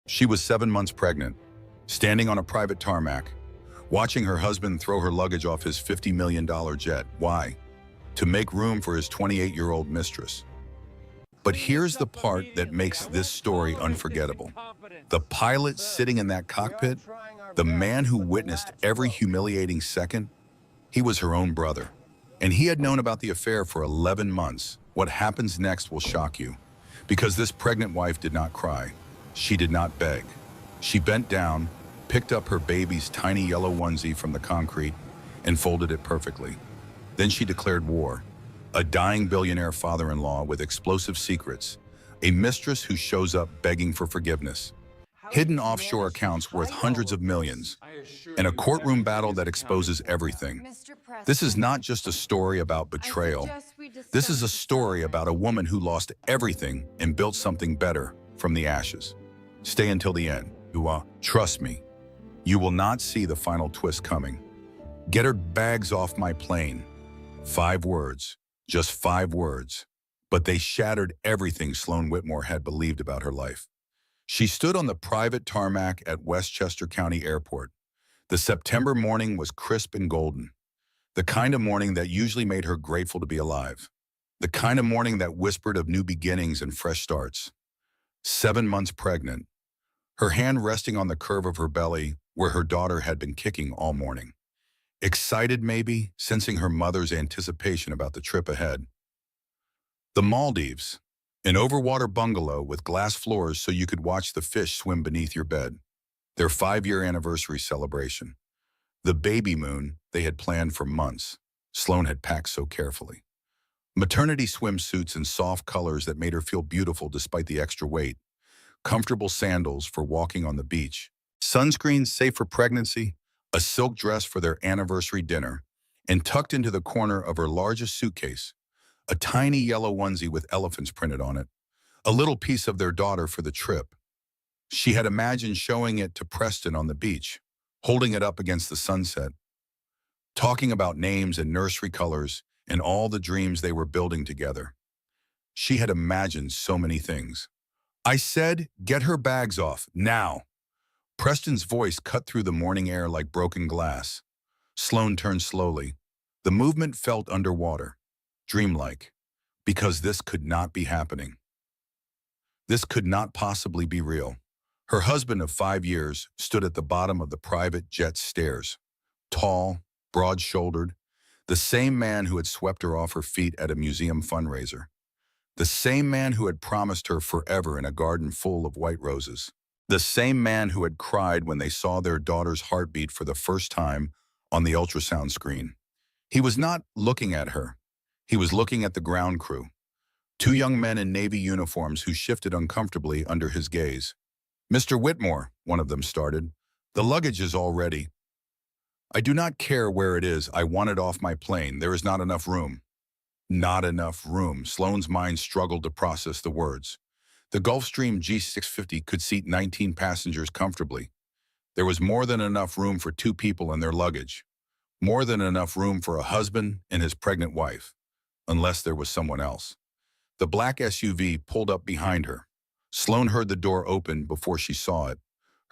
She was 7 months pregnant, standing on a private tarmac, watching her husband throw her luggage off his $50 million jet. Why? To make room for his 28-year-old mistress. But here's the part that makes this story unforgettable. The pilot sitting in that cockpit, the man who witnessed every humiliating second, he was her own brother. And he had known about the affair for 11 months. What happens next will shock you. Because this pregnant wife did not cry. She did not beg. She bent down, picked up her baby's tiny yellow onesie from the concrete, and folded it perfectly. Then she declared war. A dying billionaire father-in-law with explosive secrets. A mistress who shows up begging for forgiveness. Hidden offshore accounts worth hundreds of millions. And a courtroom battle that exposes everything. This is not just a story about betrayal. This is a story about a woman who lost everything and built something better from the ashes. Stay until the end. Trust me, you will not see the final twist coming. Get her bags off my plane. 5 words. Just 5 words. But they shattered everything Sloan Whitmore had believed about her life. She stood on the private tarmac at Westchester County Airport. The September morning was crisp and golden. The kind of morning that usually made her grateful to be alive. The kind of morning that whispered of new beginnings and fresh starts. 7 months pregnant. Her hand resting on the curve of her belly where her daughter had been kicking all morning. Excited maybe, sensing her mother's anticipation about the trip ahead. The Maldives, an overwater bungalow with glass floors so you could watch the fish swim beneath your bed. Their 5-year anniversary celebration. The baby moon they had planned for months. Sloan had packed so carefully. Maternity swimsuits in soft colors that made her feel beautiful despite the extra weight. Comfortable sandals for walking on the beach. Sunscreen safe for pregnancy. A silk dress for their anniversary dinner, and tucked into the corner of her largest suitcase, a tiny yellow onesie with elephants printed on it, a little piece of their daughter for the trip. She had imagined showing it to Preston on the beach, holding it up against the sunset, talking about names and nursery colors and all the dreams they were building together. She had imagined so many things. I said, get her bags off, now. Preston's voice cut through the morning air like broken glass. Sloan turned slowly. The movement felt underwater, dreamlike, because this could not be happening. This could not possibly be real. Her husband of 5 years stood at the bottom of the private jet stairs, tall, broad-shouldered, the same man who had swept her off her feet at a museum fundraiser, the same man who had promised her forever in a garden full of white roses. The same man who had cried when they saw their daughter's heartbeat for the first time on the ultrasound screen. He was not looking at her. He was looking at the ground crew. 2 young men in Navy uniforms who shifted uncomfortably under his gaze. Mr. Whitmore, one of them started, the luggage is all ready. I do not care where it is. I want it off my plane. There is not enough room. Not enough room. Sloan's mind struggled to process the words. The Gulfstream G650 could seat 19 passengers comfortably. There was more than enough room for 2 people and their luggage. More than enough room for a husband and his pregnant wife, unless there was someone else. The black SUV pulled up behind her. Sloan heard the door open before she saw it,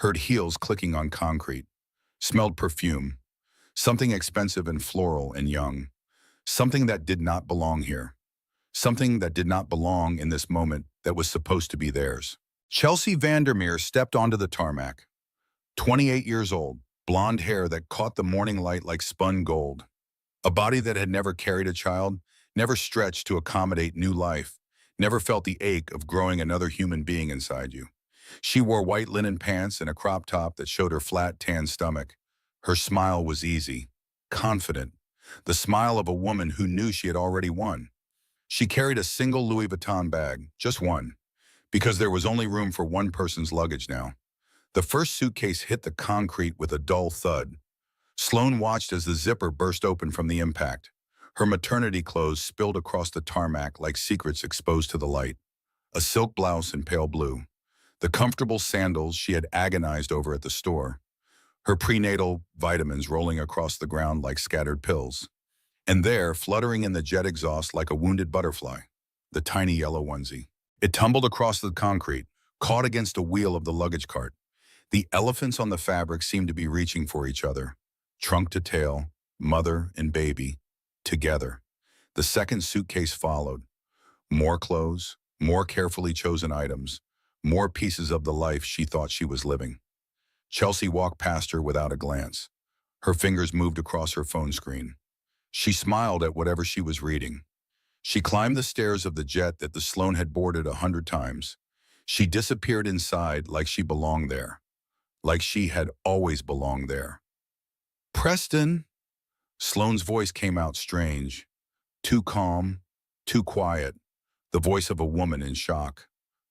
heard heels clicking on concrete, smelled perfume, something expensive and floral and young, something that did not belong here. Something that did not belong in this moment that was supposed to be theirs. Chelsea Vandermeer stepped onto the tarmac. 28 years old, blonde hair that caught the morning light like spun gold. A body that had never carried a child, never stretched to accommodate new life, never felt the ache of growing another human being inside you. She wore white linen pants and a crop top that showed her flat, tan stomach. Her smile was easy, confident, the smile of a woman who knew she had already won. She carried a single Louis Vuitton bag, just one, because there was only room for one person's luggage now. The first suitcase hit the concrete with a dull thud. Sloan watched as the zipper burst open from the impact. Her maternity clothes spilled across the tarmac like secrets exposed to the light. A silk blouse in pale blue. The comfortable sandals she had agonized over at the store. Her prenatal vitamins rolling across the ground like scattered pills. And there, fluttering in the jet exhaust like a wounded butterfly, the tiny yellow onesie. It tumbled across the concrete, caught against a wheel of the luggage cart. The elephants on the fabric seemed to be reaching for each other, trunk to tail, mother and baby, together. The second suitcase followed. More clothes, more carefully chosen items, more pieces of the life she thought she was living. Chelsea walked past her without a glance. Her fingers moved across her phone screen. She smiled at whatever she was reading. She climbed the stairs of the jet that the Sloan had boarded 100 times. She disappeared inside like she belonged there, like she had always belonged there. Preston! Sloane's voice came out strange, too calm, too quiet, the voice of a woman in shock,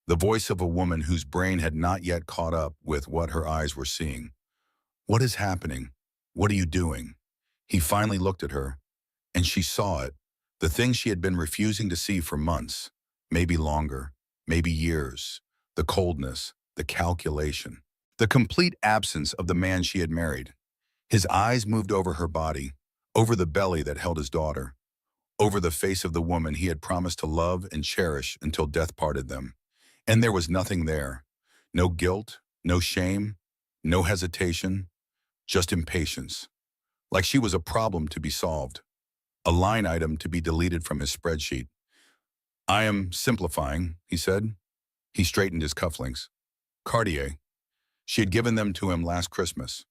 the voice of a woman whose brain had not yet caught up with what her eyes were seeing. What is happening? What are you doing? He finally looked at her, and she saw it, the thing she had been refusing to see for months, maybe longer, maybe years, the coldness, the calculation, the complete absence of the man she had married. His eyes moved over her body, over the belly that held his daughter, over the face of the woman he had promised to love and cherish until death parted them. And there was nothing there. No guilt, no shame, no hesitation, just impatience. Like she was a problem to be solved, a line item to be deleted from his spreadsheet. I am simplifying, he said. He straightened his cufflinks. Cartier. She had given them to him last Christmas.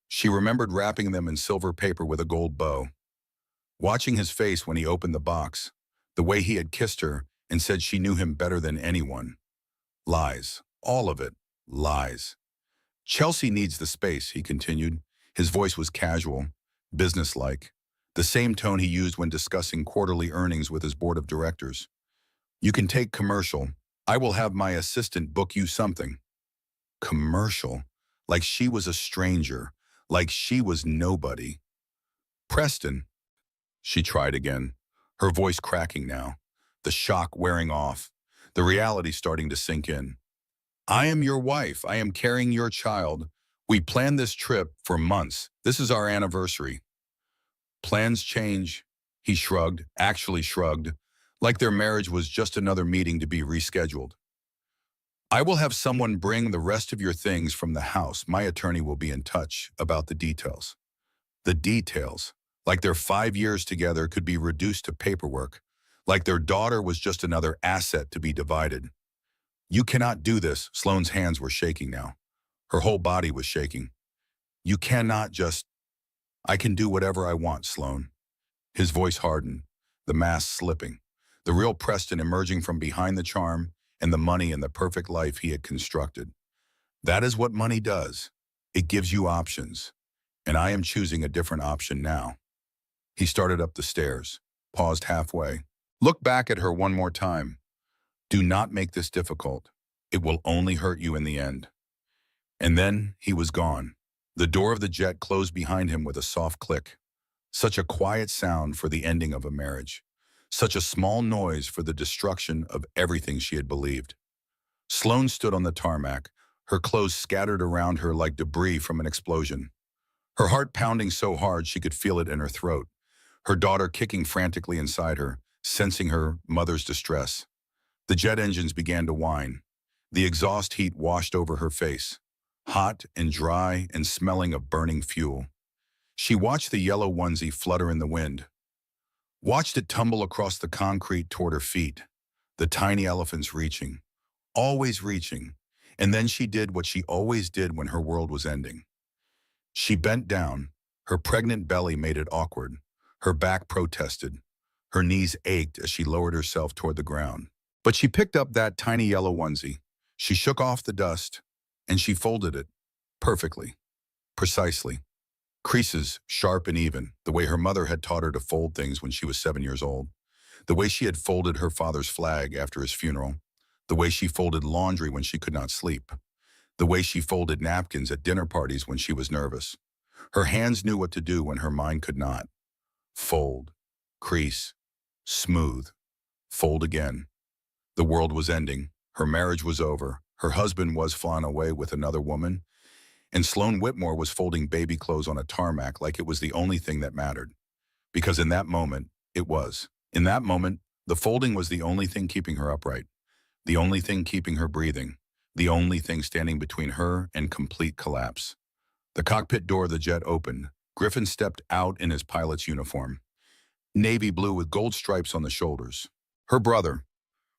She remembered wrapping them in silver paper with a gold bow. Watching his face when he opened the box, the way he had kissed her and said she knew him better than anyone. Lies. All of it. Lies. Chelsea needs the space, he continued. His voice was casual, businesslike, the same tone he used when discussing quarterly earnings with his board of directors. You can take commercial. I will have my assistant book you something. Commercial? Like she was a stranger, like she was nobody. Preston. She tried again, her voice cracking now, the shock wearing off, the reality starting to sink in. I am your wife. I am carrying your child. We planned this trip for months. This is our anniversary. Plans change, he shrugged, actually shrugged, like their marriage was just another meeting to be rescheduled. I will have someone bring the rest of your things from the house. My attorney will be in touch about the details. The details, like their 5 years together could be reduced to paperwork, like their daughter was just another asset to be divided. You cannot do this. Sloane's hands were shaking now. Her whole body was shaking. You cannot just... I can do whatever I want, Sloane. His voice hardened, the mask slipping, the real Preston emerging from behind the charm and the money and the perfect life he had constructed. That is what money does. It gives you options, and I am choosing a different option now. He started up the stairs, paused halfway. Look back at her one more time. Do not make this difficult. It will only hurt you in the end. And then he was gone. The door of the jet closed behind him with a soft click. Such a quiet sound for the ending of a marriage. Such a small noise for the destruction of everything she had believed. Sloane stood on the tarmac, her clothes scattered around her like debris from an explosion. Her heart pounding so hard she could feel it in her throat. Her daughter kicking frantically inside her, sensing her mother's distress. The jet engines began to whine. The exhaust heat washed over her face, hot and dry and smelling of burning fuel. She watched the yellow onesie flutter in the wind, watched it tumble across the concrete toward her feet, the tiny elephants reaching, always reaching, and then she did what she always did when her world was ending. She bent down, her pregnant belly made it awkward, her back protested, her knees ached as she lowered herself toward the ground. But she picked up that tiny yellow onesie, she shook off the dust, and she folded it, perfectly, precisely. Creases, sharp and even, the way her mother had taught her to fold things when she was 7 years old, the way she had folded her father's flag after his funeral, the way she folded laundry when she could not sleep, the way she folded napkins at dinner parties when she was nervous. Her hands knew what to do when her mind could not. Fold, crease, smooth, fold again. The world was ending, her marriage was over, her husband was flown away with another woman, and Sloane Whitmore was folding baby clothes on a tarmac like it was the only thing that mattered. Because in that moment, it was. In that moment, the folding was the only thing keeping her upright, the only thing keeping her breathing, the only thing standing between her and complete collapse. The cockpit door of the jet opened. Griffin stepped out in his pilot's uniform, navy blue with gold stripes on the shoulders. Her brother,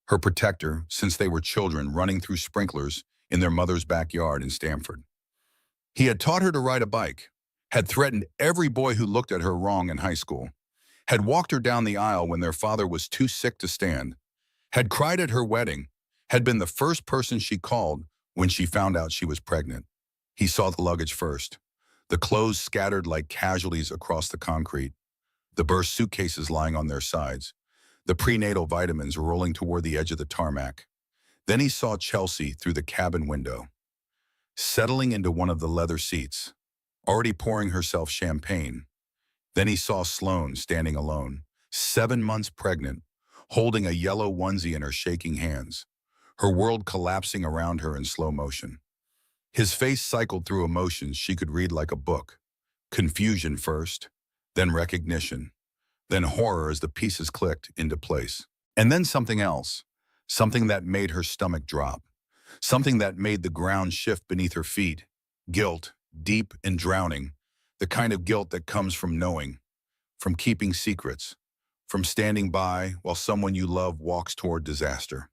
her protector since they were children running through sprinklers in their mother's backyard in Stamford. He had taught her to ride a bike, had threatened every boy who looked at her wrong in high school, had walked her down the aisle when their father was too sick to stand, had cried at her wedding, had been the first person she called when she found out she was pregnant. He saw the luggage first, the clothes scattered like casualties across the concrete, the burst suitcases lying on their sides, the prenatal vitamins rolling toward the edge of the tarmac. Then he saw Chelsea through the cabin window, settling into one of the leather seats, already pouring herself champagne. Then he saw Sloane standing alone, 7 months pregnant, holding a yellow onesie in her shaking hands, her world collapsing around her in slow motion. His face cycled through emotions she could read like a book. Confusion first, then recognition, then horror as the pieces clicked into place. And then something else, something that made her stomach drop, something that made the ground shift beneath her feet. Guilt, deep and drowning, the kind of guilt that comes from knowing, from keeping secrets, from standing by while someone you love walks toward disaster.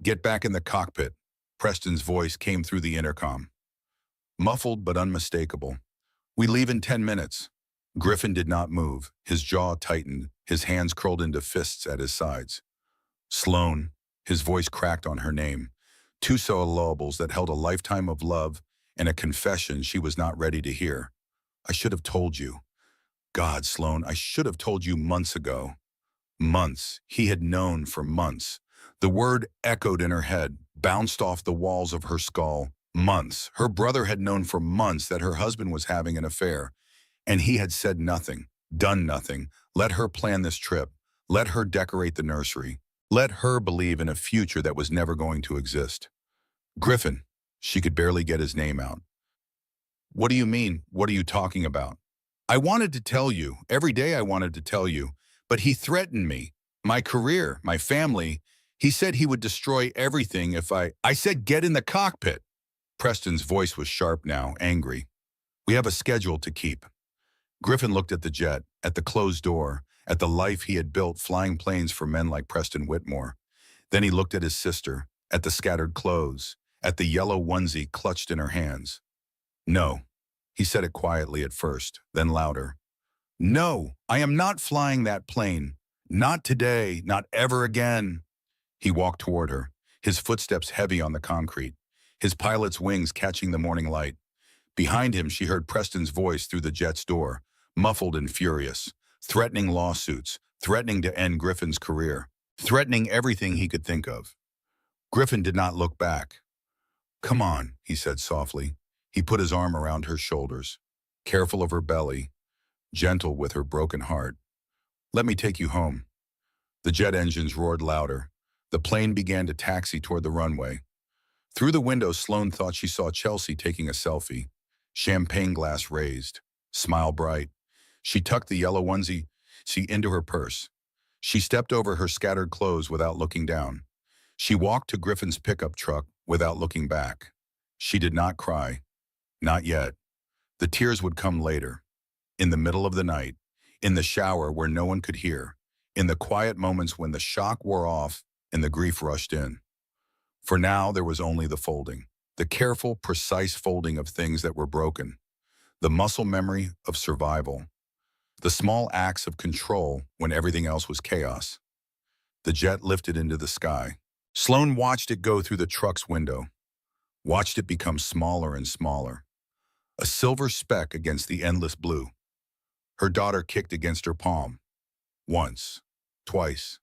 "Get back in the cockpit," Preston's voice came through the intercom. Muffled but unmistakable. "We leave in 10 minutes. Griffin did not move. His jaw tightened, his hands curled into fists at his sides. "Sloane," his voice cracked on her name. Two syllables that held a lifetime of love and a confession she was not ready to hear. "I should have told you. God, Sloane, I should have told you months ago." Months. He had known for months. The word echoed in her head, bounced off the walls of her skull. Months. Her brother had known for months that her husband was having an affair, and he had said nothing, done nothing. Let her plan this trip. Let her decorate the nursery. Let her believe in a future that was never going to exist. "Griffin," she could barely get his name out. "What do you mean? What are you talking about?" "I wanted to tell you. Every day I wanted to tell you. But he threatened me. My career, my family. He said he would destroy everything if I said get in the cockpit." Preston's voice was sharp now, angry. "We have a schedule to keep." Griffin looked at the jet, at the closed door, at the life he had built flying planes for men like Preston Whitmore. Then he looked at his sister, at the scattered clothes, at the yellow onesie clutched in her hands. "No," he said it quietly at first, then louder. "No, I am not flying that plane. Not today, not ever again." He walked toward her, his footsteps heavy on the concrete, his pilot's wings catching the morning light. Behind him, she heard Preston's voice through the jet's door, muffled and furious, threatening lawsuits, threatening to end Griffin's career, threatening everything he could think of. Griffin did not look back. "Come on," he said softly. He put his arm around her shoulders, careful of her belly, gentle with her broken heart. "Let me take you home." The jet engines roared louder. The plane began to taxi toward the runway. Through the window, Sloane thought she saw Chelsea taking a selfie, champagne glass raised, smile bright. She tucked the yellow onesie into her purse. She stepped over her scattered clothes without looking down. She walked to Griffin's pickup truck without looking back. She did not cry. Not yet. The tears would come later. In the middle of the night, in the shower where no one could hear, in the quiet moments when the shock wore off and the grief rushed in. For now, there was only the folding, the careful, precise folding of things that were broken, the muscle memory of survival, the small acts of control when everything else was chaos. The jet lifted into the sky. Sloane watched it go through the truck's window, watched it become smaller and smaller, a silver speck against the endless blue. Her daughter kicked against her palm. Once, twice,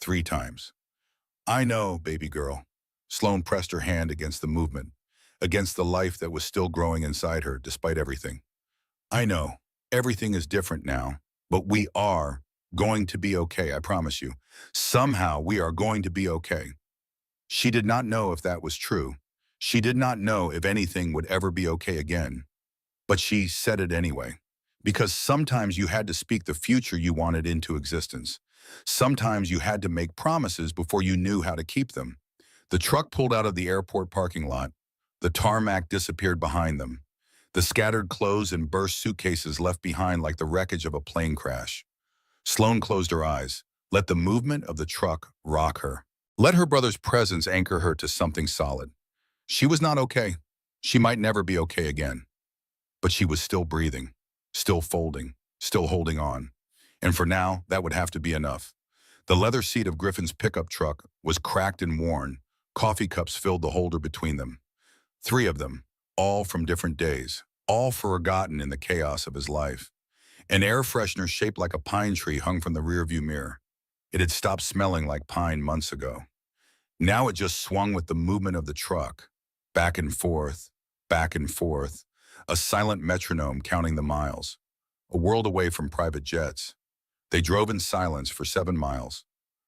3 times. "I know, baby girl." Sloane pressed her hand against the movement, against the life that was still growing inside her despite everything. "I know, everything is different now, but we are going to be okay, I promise you. Somehow we are going to be okay." She did not know if that was true. She did not know if anything would ever be okay again. But she said it anyway. Because sometimes you had to speak the future you wanted into existence. Sometimes you had to make promises before you knew how to keep them. The truck pulled out of the airport parking lot. The tarmac disappeared behind them. The scattered clothes and burst suitcases left behind like the wreckage of a plane crash. Sloane closed her eyes, let the movement of the truck rock her. Let her brother's presence anchor her to something solid. She was not okay. She might never be okay again. But she was still breathing, still folding, still holding on. And for now, that would have to be enough. The leather seat of Griffin's pickup truck was cracked and worn. Coffee cups filled the holder between them. 3 of them, all from different days, all forgotten in the chaos of his life. An air freshener shaped like a pine tree hung from the rearview mirror. It had stopped smelling like pine months ago. Now it just swung with the movement of the truck, back and forth, a silent metronome counting the miles, a world away from private jets. They drove in silence for 7 miles.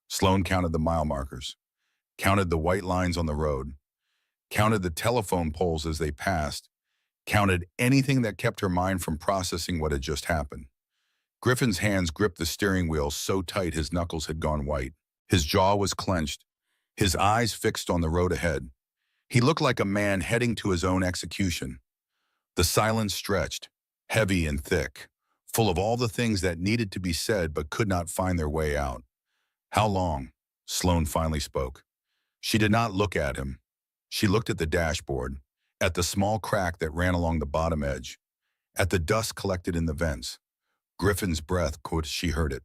Sloane counted the mile markers, counted the white lines on the road, counted the telephone poles as they passed, counted anything that kept her mind from processing what had just happened. Griffin's hands gripped the steering wheel so tight his knuckles had gone white. His jaw was clenched, his eyes fixed on the road ahead. He looked like a man heading to his own execution. The silence stretched, heavy and thick, full of all the things that needed to be said but could not find their way out. "How long?" Sloane finally spoke. She did not look at him. She looked at the dashboard, at the small crack that ran along the bottom edge, at the dust collected in the vents. Griffin's breath caught as she heard it,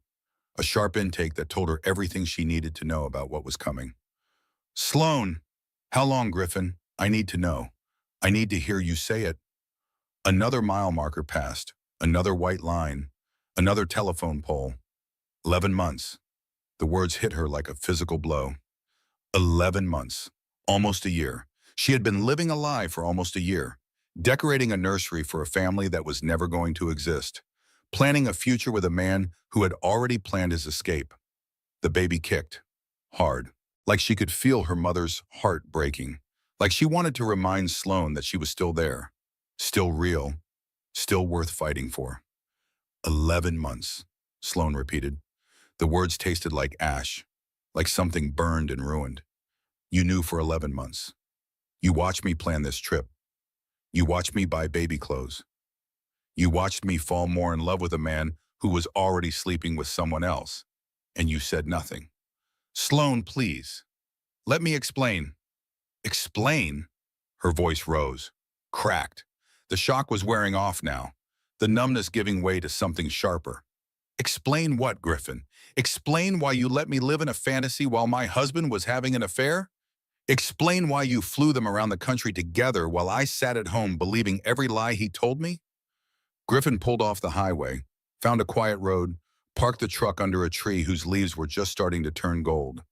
a sharp intake that told her everything she needed to know about what was coming. "Sloane, how long, Griffin? I need to know. I need to hear you say it." Another mile marker passed, another white line, another telephone pole. 11 months. The words hit her like a physical blow. 11 months. Almost a year. She had been living a lie for almost a year, decorating a nursery for a family that was never going to exist, planning a future with a man who had already planned his escape. The baby kicked. Hard. Like she could feel her mother's heart breaking. Like she wanted to remind Sloane that she was still there. Still real. Still worth fighting for. 11 months, Sloane repeated. The words tasted like ash, like something burned and ruined. You knew for 11 months. You watched me plan this trip. You watched me buy baby clothes. You watched me fall more in love with a man who was already sleeping with someone else. And you said nothing. "Sloane, please. Let me explain." "Explain?" Her voice rose, cracked. The shock was wearing off now, the numbness giving way to something sharper. "Explain what, Griffin? Explain why you let me live in a fantasy while my husband was having an affair? Explain why you flew them around the country together while I sat at home believing every lie he told me?" Griffin pulled off the highway, found a quiet road, parked the truck under a tree whose leaves were just starting to turn gold.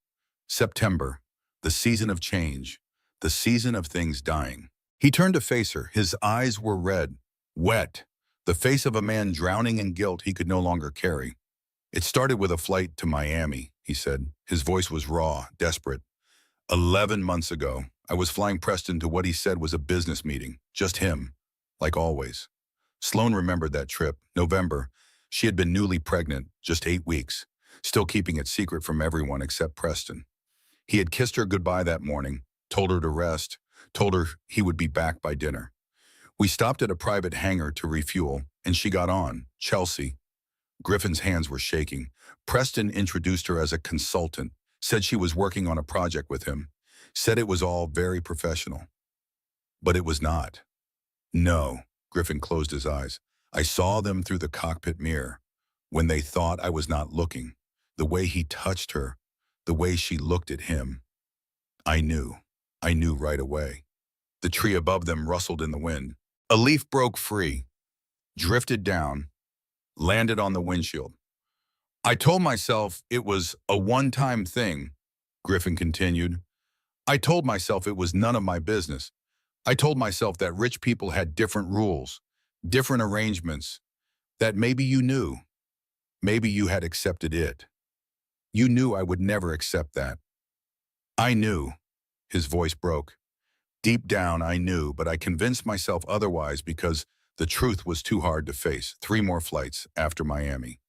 September, the season of change, the season of things dying. He turned to face her. His eyes were red, wet, the face of a man drowning in guilt he could no longer carry. "It started with a flight to Miami," he said. His voice was raw, desperate. 11 months ago, I was flying Preston to what he said was a business meeting. Just him, like always. Sloane remembered that trip. November. She had been newly pregnant, just 8 weeks, still keeping it secret from everyone except Preston. He had kissed her goodbye that morning, told her to rest, told her he would be back by dinner. We stopped at a private hangar to refuel, and she got on, Chelsea. Griffin's hands were shaking. Preston introduced her as a consultant, said she was working on a project with him, said it was all very professional. But it was not. "No," Griffin closed his eyes. "I saw them through the cockpit mirror, when they thought I was not looking, the way he touched her, the way she looked at him. I knew right away." The tree above them rustled in the wind. A leaf broke free, drifted down, landed on the windshield. "I told myself it was a one-time thing," Griffin continued. "I told myself it was none of my business. I told myself that rich people had different rules, different arrangements, that maybe you knew. Maybe you had accepted it. You knew I would never accept that. I knew." His voice broke. "Deep down, I knew, but I convinced myself otherwise because the truth was too hard to face." 3 more flights after Miami.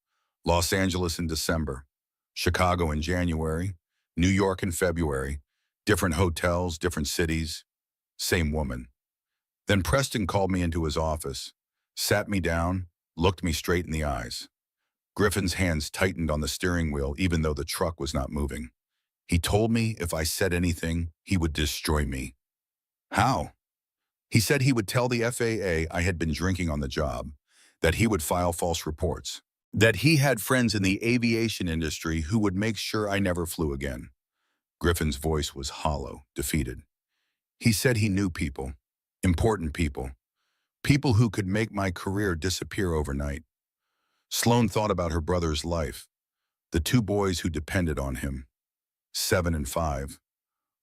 Los Angeles in December, Chicago in January, New York in February, Different hotels, different cities, same woman. Then Preston called me into his office, sat me down, looked me straight in the eyes. Griffin's hands tightened on the steering wheel even though the truck was not moving. He told me if I said anything, he would destroy me. How? He said he would tell the FAA I had been drinking on the job, that he would file false reports, that he had friends in the aviation industry who would make sure I never flew again. Griffin's voice was hollow, defeated. He said he knew people, important people, people who could make my career disappear overnight. Sloan thought about her brother's life, the two boys who depended on him, 7 and 5,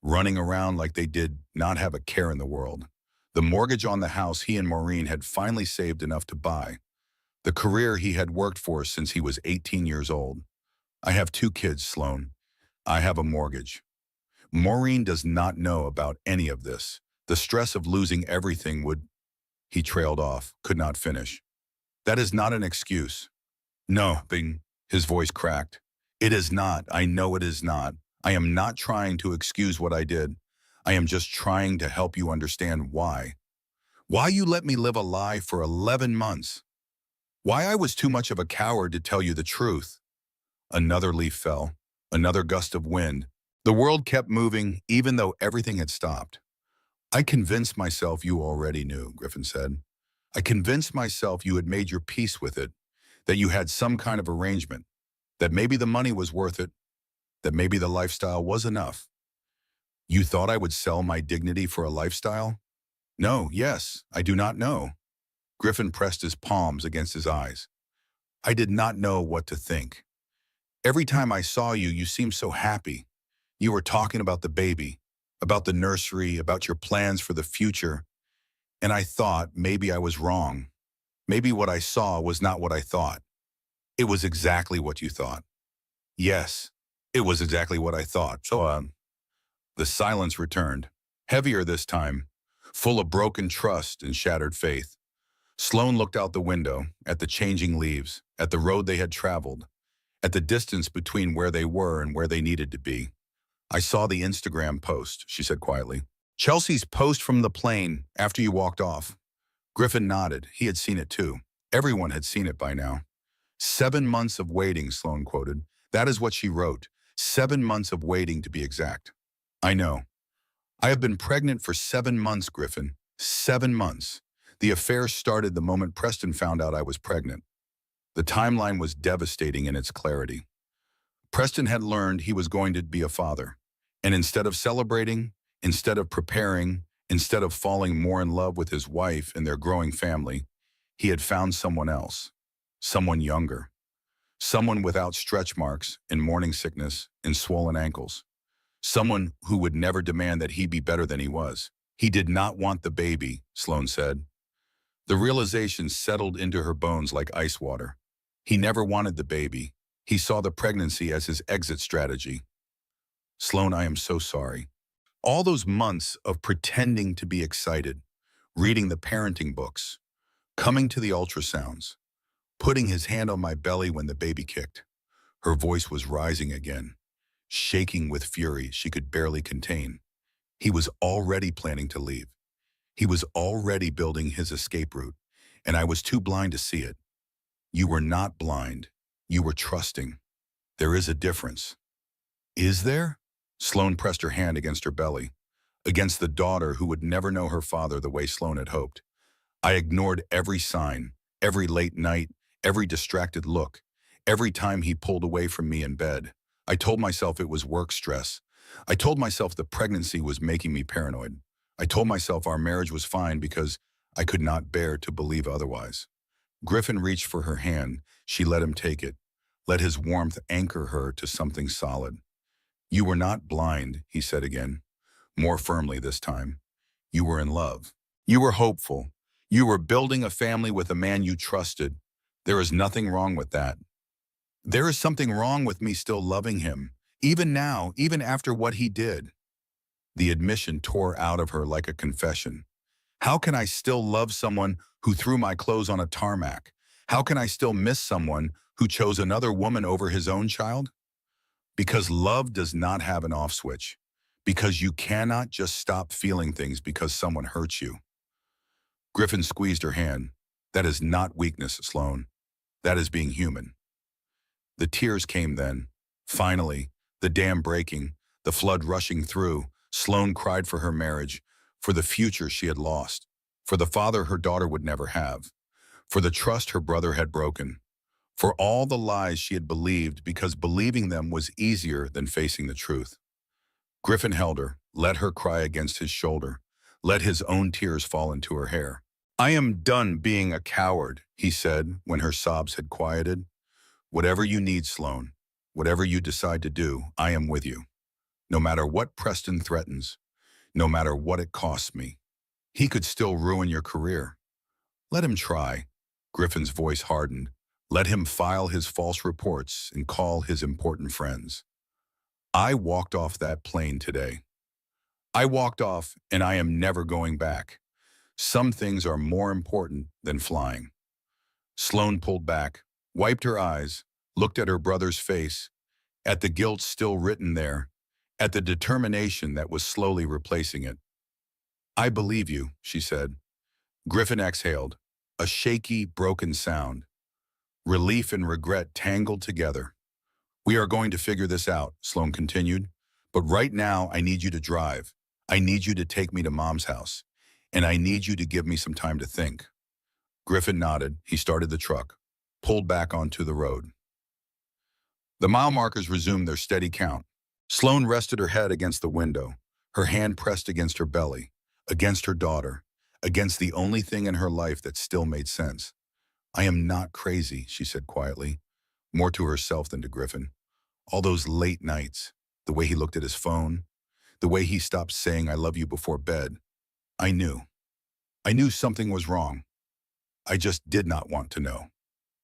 running around like they did not have a care in the world. The mortgage on the house he and Maureen had finally saved enough to buy. The career he had worked for since he was 18 years old. I have 2 kids, Sloan. I have a mortgage. Maureen does not know about any of this. The stress of losing everything would... He trailed off, could not finish. That is not an excuse. No, Bing. His voice cracked. It is not. I know it is not. I am not trying to excuse what I did. I am just trying to help you understand why. Why you let me live a lie for 11 months. Why I was too much of a coward to tell you the truth. Another leaf fell, another gust of wind. The world kept moving even though everything had stopped. I convinced myself you already knew, Griffin said. I convinced myself you had made your peace with it, that you had some kind of arrangement, that maybe the money was worth it, that maybe the lifestyle was enough. You thought I would sell my dignity for a lifestyle? No, yes, I do not know. Griffin pressed his palms against his eyes. I did not know what to think. Every time I saw you, you seemed so happy. You were talking about the baby, about the nursery, about your plans for the future. And I thought maybe I was wrong. Maybe what I saw was not what I thought. It was exactly what you thought. Yes, it was exactly what I thought. So, the silence returned, heavier this time, full of broken trust and shattered faith. Sloan looked out the window, at the changing leaves, at the road they had traveled, at the distance between where they were and where they needed to be. I saw the Instagram post, she said quietly. Chelsea's post from the plane after you walked off. Griffin nodded. He had seen it too. Everyone had seen it by now. 7 months of waiting, Sloan quoted. That is what she wrote. 7 months of waiting to be exact. I know. I have been pregnant for 7 months, Griffin. 7 months. The affair started the moment Preston found out I was pregnant. The timeline was devastating in its clarity. Preston had learned he was going to be a father. And instead of celebrating, instead of preparing, instead of falling more in love with his wife and their growing family, he had found someone else, someone younger, someone without stretch marks and morning sickness and swollen ankles, someone who would never demand that he be better than he was. He did not want the baby, Sloan said. The realization settled into her bones like ice water. He never wanted the baby. He saw the pregnancy as his exit strategy. Sloan, I am so sorry. All those months of pretending to be excited, reading the parenting books, coming to the ultrasounds, putting his hand on my belly when the baby kicked. Her voice was rising again, shaking with fury she could barely contain. He was already planning to leave. He was already building his escape route, and I was too blind to see it. You were not blind. You were trusting. There is a difference. Is there? Sloan pressed her hand against her belly, against the daughter who would never know her father the way Sloan had hoped. I ignored every sign, every late night, every distracted look, every time he pulled away from me in bed. I told myself it was work stress. I told myself the pregnancy was making me paranoid. I told myself our marriage was fine because I could not bear to believe otherwise. Griffin reached for her hand. She let him take it, let his warmth anchor her to something solid. You were not blind, he said again, more firmly this time. You were in love. You were hopeful. You were building a family with a man you trusted. There is nothing wrong with that. There is something wrong with me still loving him, even now, even after what he did. The admission tore out of her like a confession. How can I still love someone who threw my clothes on a tarmac? How can I still miss someone who chose another woman over his own child? Because love does not have an off switch. Because you cannot just stop feeling things because someone hurts you. Griffin squeezed her hand. That is not weakness, Sloane. That is being human. The tears came then. Finally, the dam breaking, the flood rushing through. Sloane cried for her marriage, for the future she had lost, for the father her daughter would never have, for the trust her brother had broken, for all the lies she had believed because believing them was easier than facing the truth. Griffin held her, let her cry against his shoulder, let his own tears fall into her hair. I am done being a coward, he said when her sobs had quieted. Whatever you need, Sloane, whatever you decide to do, I am with you. No matter what Preston threatens, no matter what it costs me. He could still ruin your career. Let him try. Griffin's voice hardened. Let him file his false reports and call his important friends. I walked off that plane today. I walked off and I am never going back. Some things are more important than flying. Sloane pulled back, wiped her eyes, looked at her brother's face, at the guilt still written there, at the determination that was slowly replacing it. I believe you, she said. Griffin exhaled, a shaky, broken sound. Relief and regret tangled together. We are going to figure this out, Sloane continued. But right now, I need you to drive. I need you to take me to Mom's house. And I need you to give me some time to think. Griffin nodded. He started the truck, pulled back onto the road. The mile markers resumed their steady count. Sloane rested her head against the window, her hand pressed against her belly, against her daughter, against the only thing in her life that still made sense. I am not crazy, she said quietly, more to herself than to Griffin. All those late nights, the way he looked at his phone, the way he stopped saying I love you before bed. I knew. I knew something was wrong. I just did not want to know.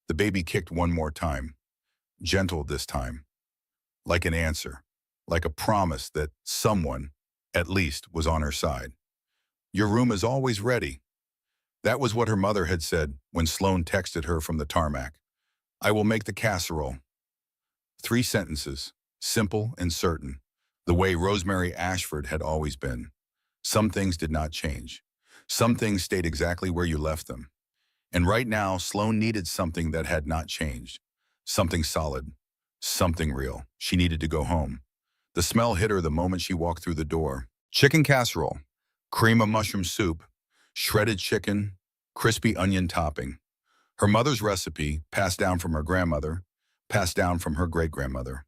The baby kicked one more time, gentle this time, like an answer, like a promise that someone, at least, was on her side. Your room is always ready. That was what her mother had said when Sloane texted her from the tarmac. I will make the casserole. 3 sentences, simple and certain, the way Rosemary Ashford had always been. Some things did not change. Some things stayed exactly where you left them. And right now, Sloane needed something that had not changed. Something solid. Something real. She needed to go home. The smell hit her the moment she walked through the door. Chicken casserole, cream of mushroom soup, shredded chicken, crispy onion topping. Her mother's recipe, passed down from her grandmother, passed down from her great-grandmother.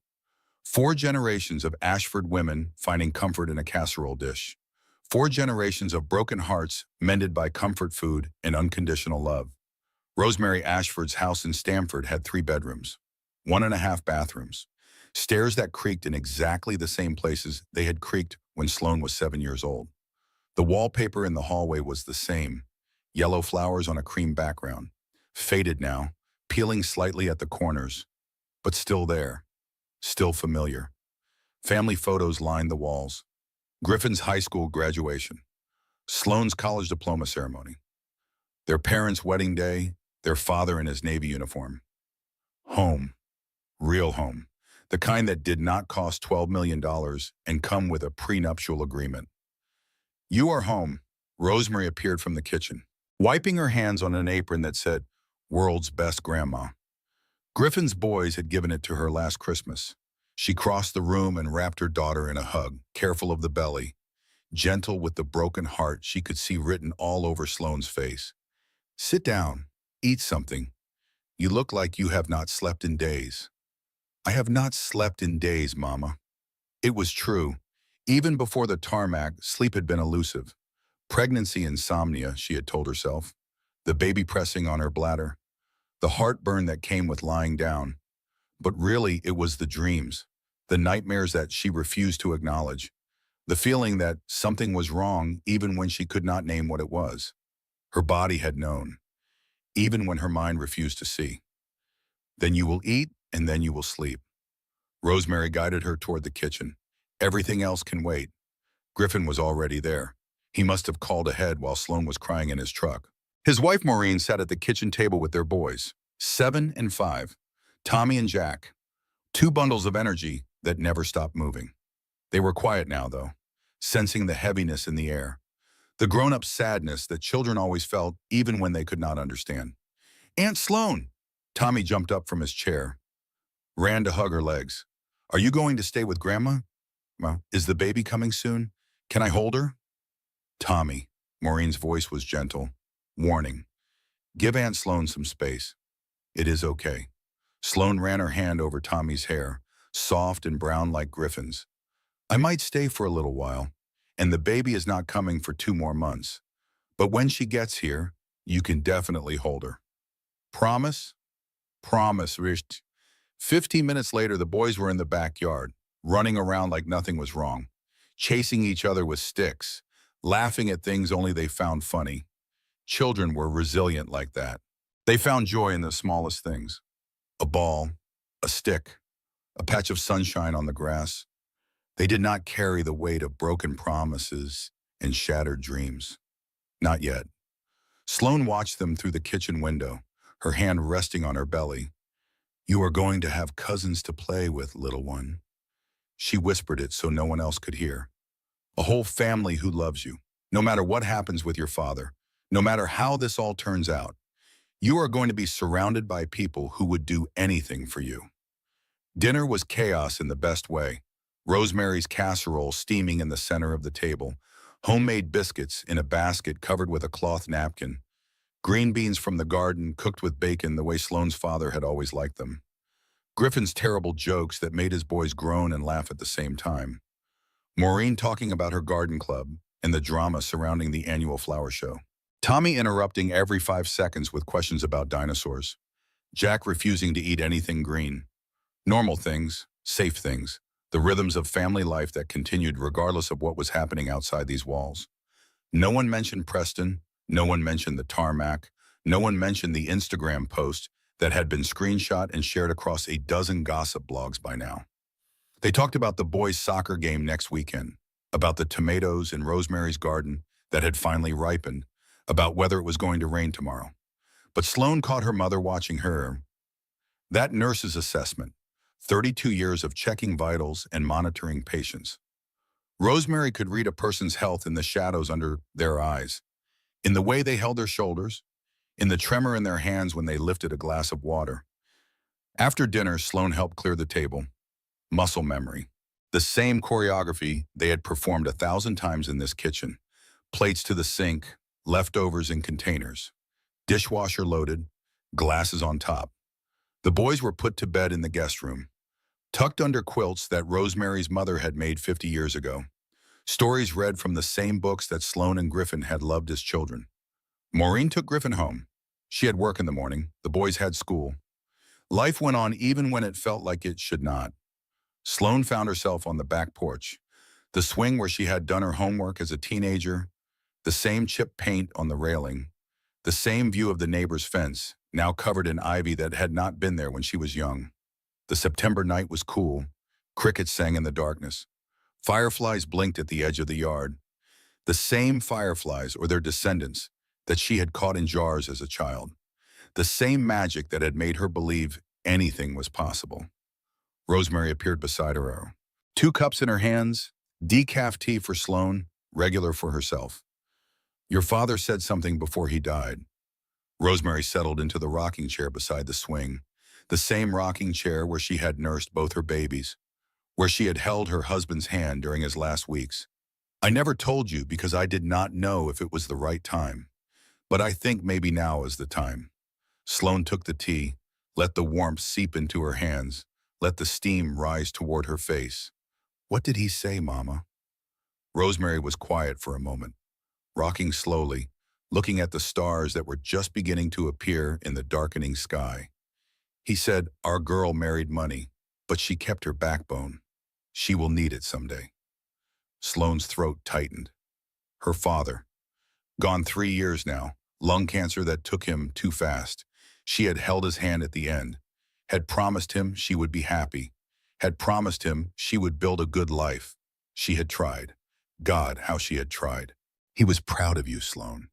4 generations of Ashford women finding comfort in a casserole dish. 4 generations of broken hearts mended by comfort food and unconditional love. Rosemary Ashford's house in Stamford had 3 bedrooms, 1.5 bathrooms, stairs that creaked in exactly the same places they had creaked when Sloane was 7 years old. The wallpaper in the hallway was the same, yellow flowers on a cream background, faded now, peeling slightly at the corners, but still there, still familiar. Family photos lined the walls. Griffin's high school graduation, Sloane's college diploma ceremony, their parents' wedding day, their father in his Navy uniform. Home, real home, the kind that did not cost $12 million and come with a prenuptial agreement. You are home. Rosemary appeared from the kitchen, wiping her hands on an apron that said, World's Best Grandma. Griffin's boys had given it to her last Christmas. She crossed the room and wrapped her daughter in a hug, careful of the belly, gentle with the broken heart she could see written all over Sloane's face. Sit down, eat something. You look like you have not slept in days. I have not slept in days, Mama. It was true. Even before the tarmac, sleep had been elusive. Pregnancy insomnia, she had told herself. The baby pressing on her bladder. The heartburn that came with lying down. But really, it was the dreams, the nightmares that she refused to acknowledge, the feeling that something was wrong even when she could not name what it was. Her body had known, even when her mind refused to see. Then you will eat, and then you will sleep. Rosemary guided her toward the kitchen. Everything else can wait. Griffin was already there. He must have called ahead while Sloane was crying in his truck. His wife Maureen sat at the kitchen table with their boys, 7 and 5. Tommy and Jack, 2 bundles of energy that never stopped moving. They were quiet now, though. sensing the heaviness in the air, the grown-up sadness that children always felt even when they could not understand. Aunt Sloan! Tommy jumped up from his chair, ran to hug her legs. Are you going to stay with Grandma? Well, is the baby coming soon? Can I hold her? Tommy. Maureen's voice was gentle, warning. Give Aunt Sloan some space. It is okay. Sloan ran her hand over Tommy's hair, soft and brown like Griffin's. I might stay for a little while, and the baby is not coming for 2 more months. But when she gets here, you can definitely hold her. Promise? Promise, Risht. 15 minutes later, the boys were in the backyard, running around like nothing was wrong, chasing each other with sticks, laughing at things only they found funny. Children were resilient like that. They found joy in the smallest things. A ball, a stick, a patch of sunshine on the grass. They did not carry the weight of broken promises and shattered dreams. Not yet. Sloan watched them through the kitchen window, her hand resting on her belly. You are going to have cousins to play with, little one. She whispered it so no one else could hear. A whole family who loves you, no matter what happens with your father, no matter how this all turns out. You are going to be surrounded by people who would do anything for you. Dinner was chaos in the best way. Rosemary's casserole steaming in the center of the table, homemade biscuits in a basket covered with a cloth napkin, green beans from the garden cooked with bacon the way Sloane's father had always liked them, Griffin's terrible jokes that made his boys groan and laugh at the same time, Maureen talking about her garden club and the drama surrounding the annual flower show, Tommy interrupting every 5 seconds with questions about dinosaurs, Jack refusing to eat anything green. Normal things, safe things, the rhythms of family life that continued regardless of what was happening outside these walls. No one mentioned Preston, no one mentioned the tarmac, no one mentioned the Instagram post that had been screenshot and shared across a dozen gossip blogs by now. They talked about the boys' soccer game next weekend, about the tomatoes in Rosemary's garden that had finally ripened, about whether it was going to rain tomorrow. But Sloan caught her mother watching her. That nurse's assessment, 32 years of checking vitals and monitoring patients. Rosemary could read a person's health in the shadows under their eyes, in the way they held their shoulders, in the tremor in their hands when they lifted a glass of water. After dinner, Sloan helped clear the table. Muscle memory. The same choreography they had performed 1,000 times in this kitchen. Plates to the sink, leftovers in containers. Dishwasher loaded, glasses on top. The boys were put to bed in the guest room, tucked under quilts that Rosemary's mother had made 50 years ago. Stories read from the same books that Sloan and Griffin had loved as children. Maureen took Griffin home. She had work in the morning. The boys had school. Life went on even when it felt like it should not. Sloan found herself on the back porch, the swing where she had done her homework as a teenager, the same chipped paint on the railing, the same view of the neighbor's fence, now covered in ivy that had not been there when she was young. The September night was cool. Crickets sang in the darkness. Fireflies blinked at the edge of the yard. The same fireflies, or their descendants, that she had caught in jars as a child. The same magic that had made her believe anything was possible. Rosemary appeared beside her. 2 cups in her hands, decaf tea for Sloan, regular for herself. Your father said something before he died. Rosemary settled into the rocking chair beside the swing, the same rocking chair where she had nursed both her babies, where she had held her husband's hand during his last weeks. I never told you because I did not know if it was the right time, but I think maybe now is the time. Sloan took the tea, let the warmth seep into her hands, let the steam rise toward her face. What did he say, Mama? Rosemary was quiet for a moment, rocking slowly, looking at the stars that were just beginning to appear in the darkening sky. He said, our girl married money, but she kept her backbone. She will need it someday. Sloan's throat tightened. Her father. Gone 3 years now, lung cancer that took him too fast. She had held his hand at the end, had promised him she would be happy, had promised him she would build a good life. She had tried. God, how she had tried. He was proud of you, Sloan.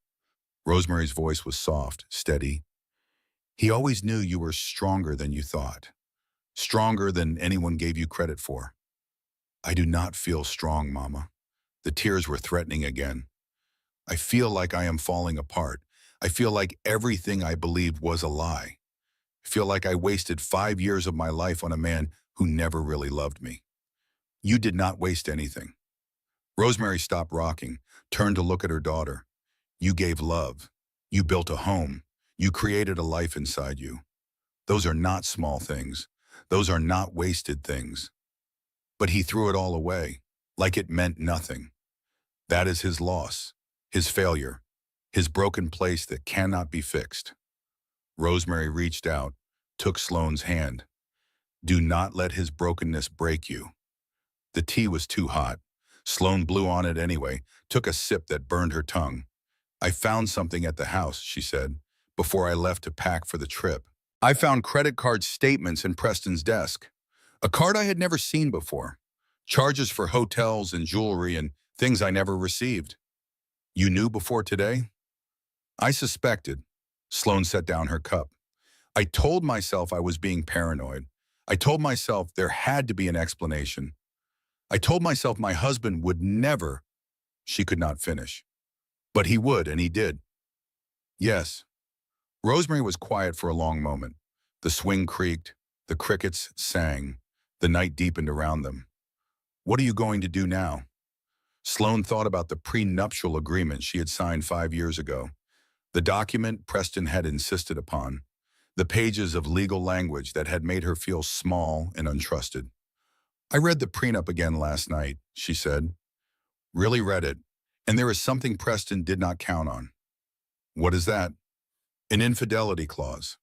Rosemary's voice was soft, steady. He always knew you were stronger than you thought, stronger than anyone gave you credit for. I do not feel strong, Mama. The tears were threatening again. I feel like I am falling apart. I feel like everything I believed was a lie. I feel like I wasted 5 years of my life on a man who never really loved me. You did not waste anything. Rosemary stopped rocking, turned to look at her daughter. You gave love. You built a home. You created a life inside you. Those are not small things. Those are not wasted things. But he threw it all away, like it meant nothing. That is his loss, his failure, his broken place that cannot be fixed. Rosemary reached out, took Sloane's hand. Do not let his brokenness break you. The tea was too hot. Sloane blew on it anyway, took a sip that burned her tongue. I found something at the house, she said, before I left to pack for the trip. I found credit card statements in Preston's desk. A card I had never seen before. Charges for hotels and jewelry and things I never received. You knew before today? I suspected. Sloane set down her cup. I told myself I was being paranoid. I told myself there had to be an explanation. I told myself my husband would never. She could not finish. But he would, and he did. Yes. Rosemary was quiet for a long moment. The swing creaked. The crickets sang. The night deepened around them. What are you going to do now? Sloane thought about the prenuptial agreement she had signed 5 years ago. The document Preston had insisted upon. The pages of legal language that had made her feel small and untrusted. I read the prenup again last night, she said. Really read it. And there is something Preston did not count on. What is that? An infidelity clause.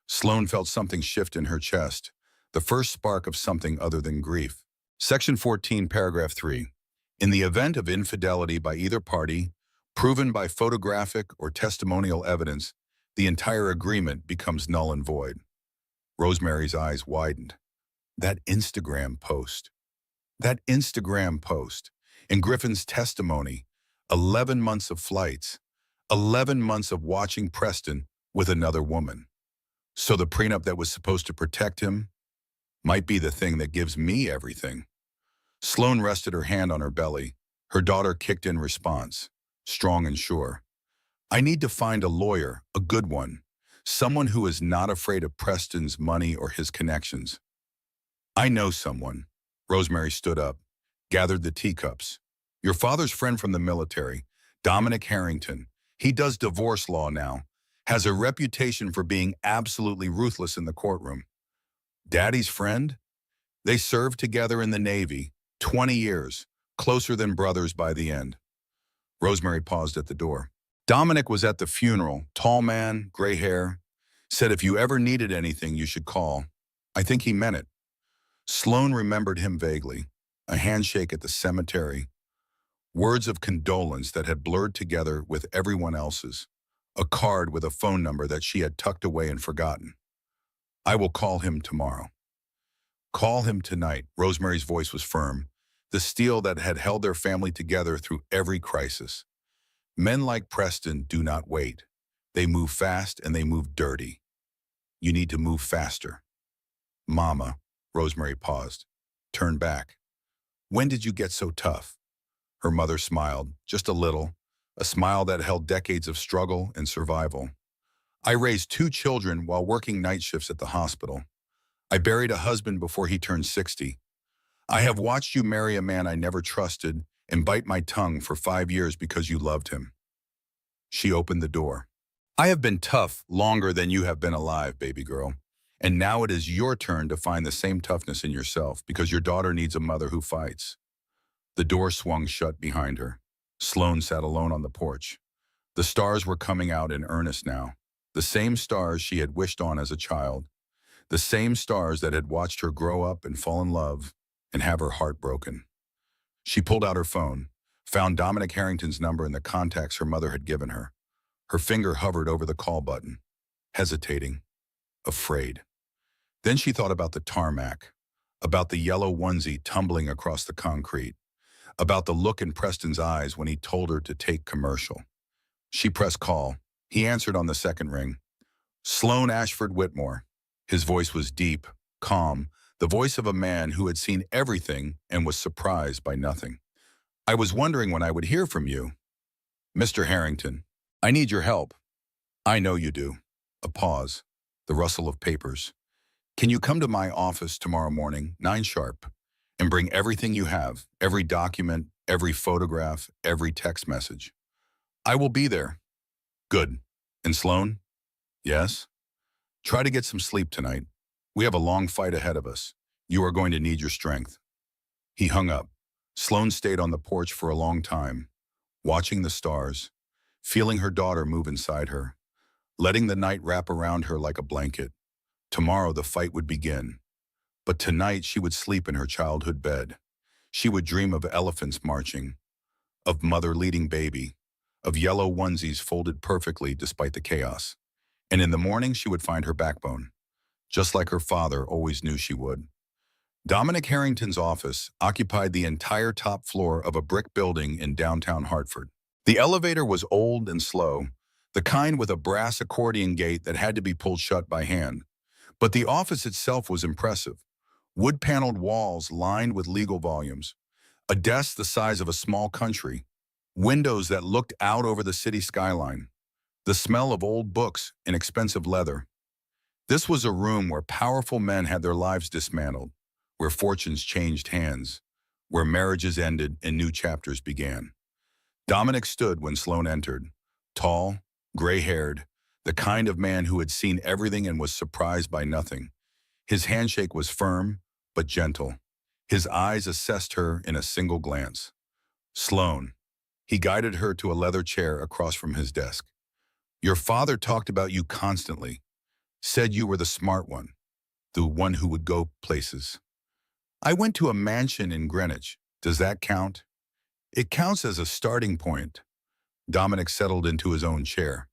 Sloane felt something shift in her chest, the first spark of something other than grief. Section 14, paragraph 3. In the event of infidelity by either party, proven by photographic or testimonial evidence, the entire agreement becomes null and void. Rosemary's eyes widened. That Instagram post. That Instagram post. In Griffin's testimony, 11 months of flights, 11 months of watching Preston with another woman. So the prenup that was supposed to protect him might be the thing that gives me everything. Sloane rested her hand on her belly. Her daughter kicked in response, strong and sure. I need to find a lawyer, a good one, someone who is not afraid of Preston's money or his connections. I know someone. Rosemary stood up, gathered the teacups. Your father's friend from the military, Dominic Harrington. He does divorce law now, has a reputation for being absolutely ruthless in the courtroom. Daddy's friend? They served together in the Navy, 20 years, closer than brothers by the end. Rosemary paused at the door. Dominic was at the funeral, tall man, gray hair, said if you ever needed anything, you should call. I think he meant it. Sloane remembered him vaguely, a handshake at the cemetery, words of condolence that had blurred together with everyone else's, a card with a phone number that she had tucked away and forgotten. I will call him tomorrow. Call him tonight. Rosemary's voice was firm, the steel that had held their family together through every crisis. Men like Preston do not wait. They move fast and they move dirty. You need to move faster. Mama, Rosemary paused, turned back. When did you get so tough? Her mother smiled, just a little, a smile that held decades of struggle and survival. I raised 2 children while working night shifts at the hospital. I buried a husband before he turned 60. I have watched you marry a man I never trusted and bite my tongue for 5 years because you loved him. She opened the door. I have been tough longer than you have been alive, baby girl. And now it is your turn to find the same toughness in yourself because your daughter needs a mother who fights. The door swung shut behind her. Sloane sat alone on the porch. The stars were coming out in earnest now. The same stars she had wished on as a child. The same stars that had watched her grow up and fall in love and have her heart broken. She pulled out her phone, found Dominic Harrington's number in the contacts her mother had given her. Her finger hovered over the call button, hesitating, afraid. Then she thought about the tarmac, about the yellow onesie tumbling across the concrete, about the look in Preston's eyes when he told her to take commercial. She pressed call. He answered on the second ring. Sloane Ashford Whitmore. His voice was deep, calm, the voice of a man who had seen everything and was surprised by nothing. I was wondering when I would hear from you. Mr. Harrington, I need your help. I know you do. A pause. The rustle of papers. Can you come to my office tomorrow morning, 9 sharp, and bring everything you have, every document, every photograph, every text message? I will be there. Good. And Sloan? Yes? Try to get some sleep tonight. We have a long fight ahead of us. You are going to need your strength. He hung up. Sloan stayed on the porch for a long time, watching the stars, feeling her daughter move inside her, letting the night wrap around her like a blanket. Tomorrow the fight would begin, but tonight she would sleep in her childhood bed. She would dream of elephants marching, of mother leading baby, of yellow onesies folded perfectly despite the chaos. And in the morning she would find her backbone, just like her father always knew she would. Dominic Harrington's office occupied the entire top floor of a brick building in downtown Hartford. The elevator was old and slow, the kind with a brass accordion gate that had to be pulled shut by hand. But the office itself was impressive. Wood-paneled walls lined with legal volumes, a desk the size of a small country, windows that looked out over the city skyline, the smell of old books and expensive leather. This was a room where powerful men had their lives dismantled, where fortunes changed hands, where marriages ended and new chapters began. Dominic stood when Sloan entered, tall, gray-haired, the kind of man who had seen everything and was surprised by nothing. His handshake was firm, but gentle. His eyes assessed her in a single glance. Sloan. He guided her to a leather chair across from his desk. Your father talked about you constantly, said you were the smart one, the one who would go places. I went to a mansion in Greenwich. Does that count? It counts as a starting point. Dominic settled into his own chair.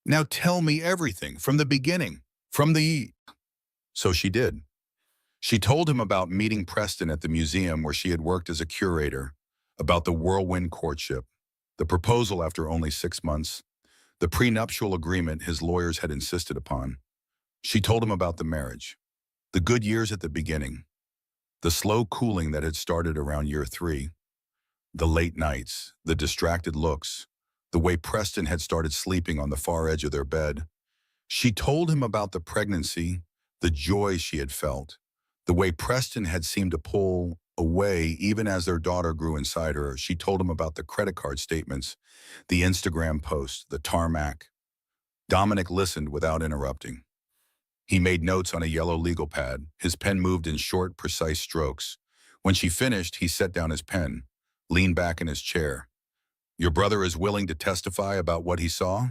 Now tell me everything, from the beginning, from the... So she did. She told him about meeting Preston at the museum where she had worked as a curator, about the whirlwind courtship, the proposal after only 6 months, the prenuptial agreement his lawyers had insisted upon. She told him about the marriage, the good years at the beginning, the slow cooling that had started around year 3, the late nights, the distracted looks, the way Preston had started sleeping on the far edge of their bed. She told him about the pregnancy, the joy she had felt, the way Preston had seemed to pull away even as their daughter grew inside her. She told him about the credit card statements, the Instagram posts, the tarmac. Dominic listened without interrupting. He made notes on a yellow legal pad. His pen moved in short, precise strokes. When she finished, he set down his pen, leaned back in his chair. Your brother is willing to testify about what he saw?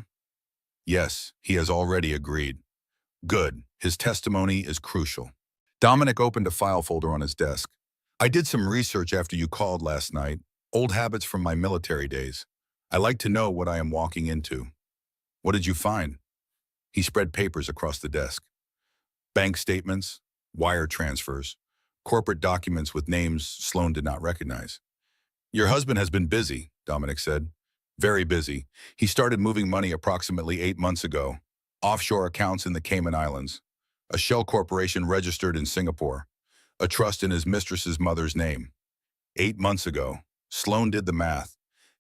Yes, he has already agreed. Good. His testimony is crucial. Dominic opened a file folder on his desk. I did some research after you called last night, old habits from my military days. I like to know what I am walking into. What did you find? He spread papers across the desk. Bank statements, wire transfers, corporate documents with names Sloan did not recognize. Your husband has been busy, Dominic said. Very busy. He started moving money approximately 8 months ago. Offshore accounts in the Cayman Islands. A shell corporation registered in Singapore. A trust in his mistress's mother's name. 8 months ago. Sloan did the math.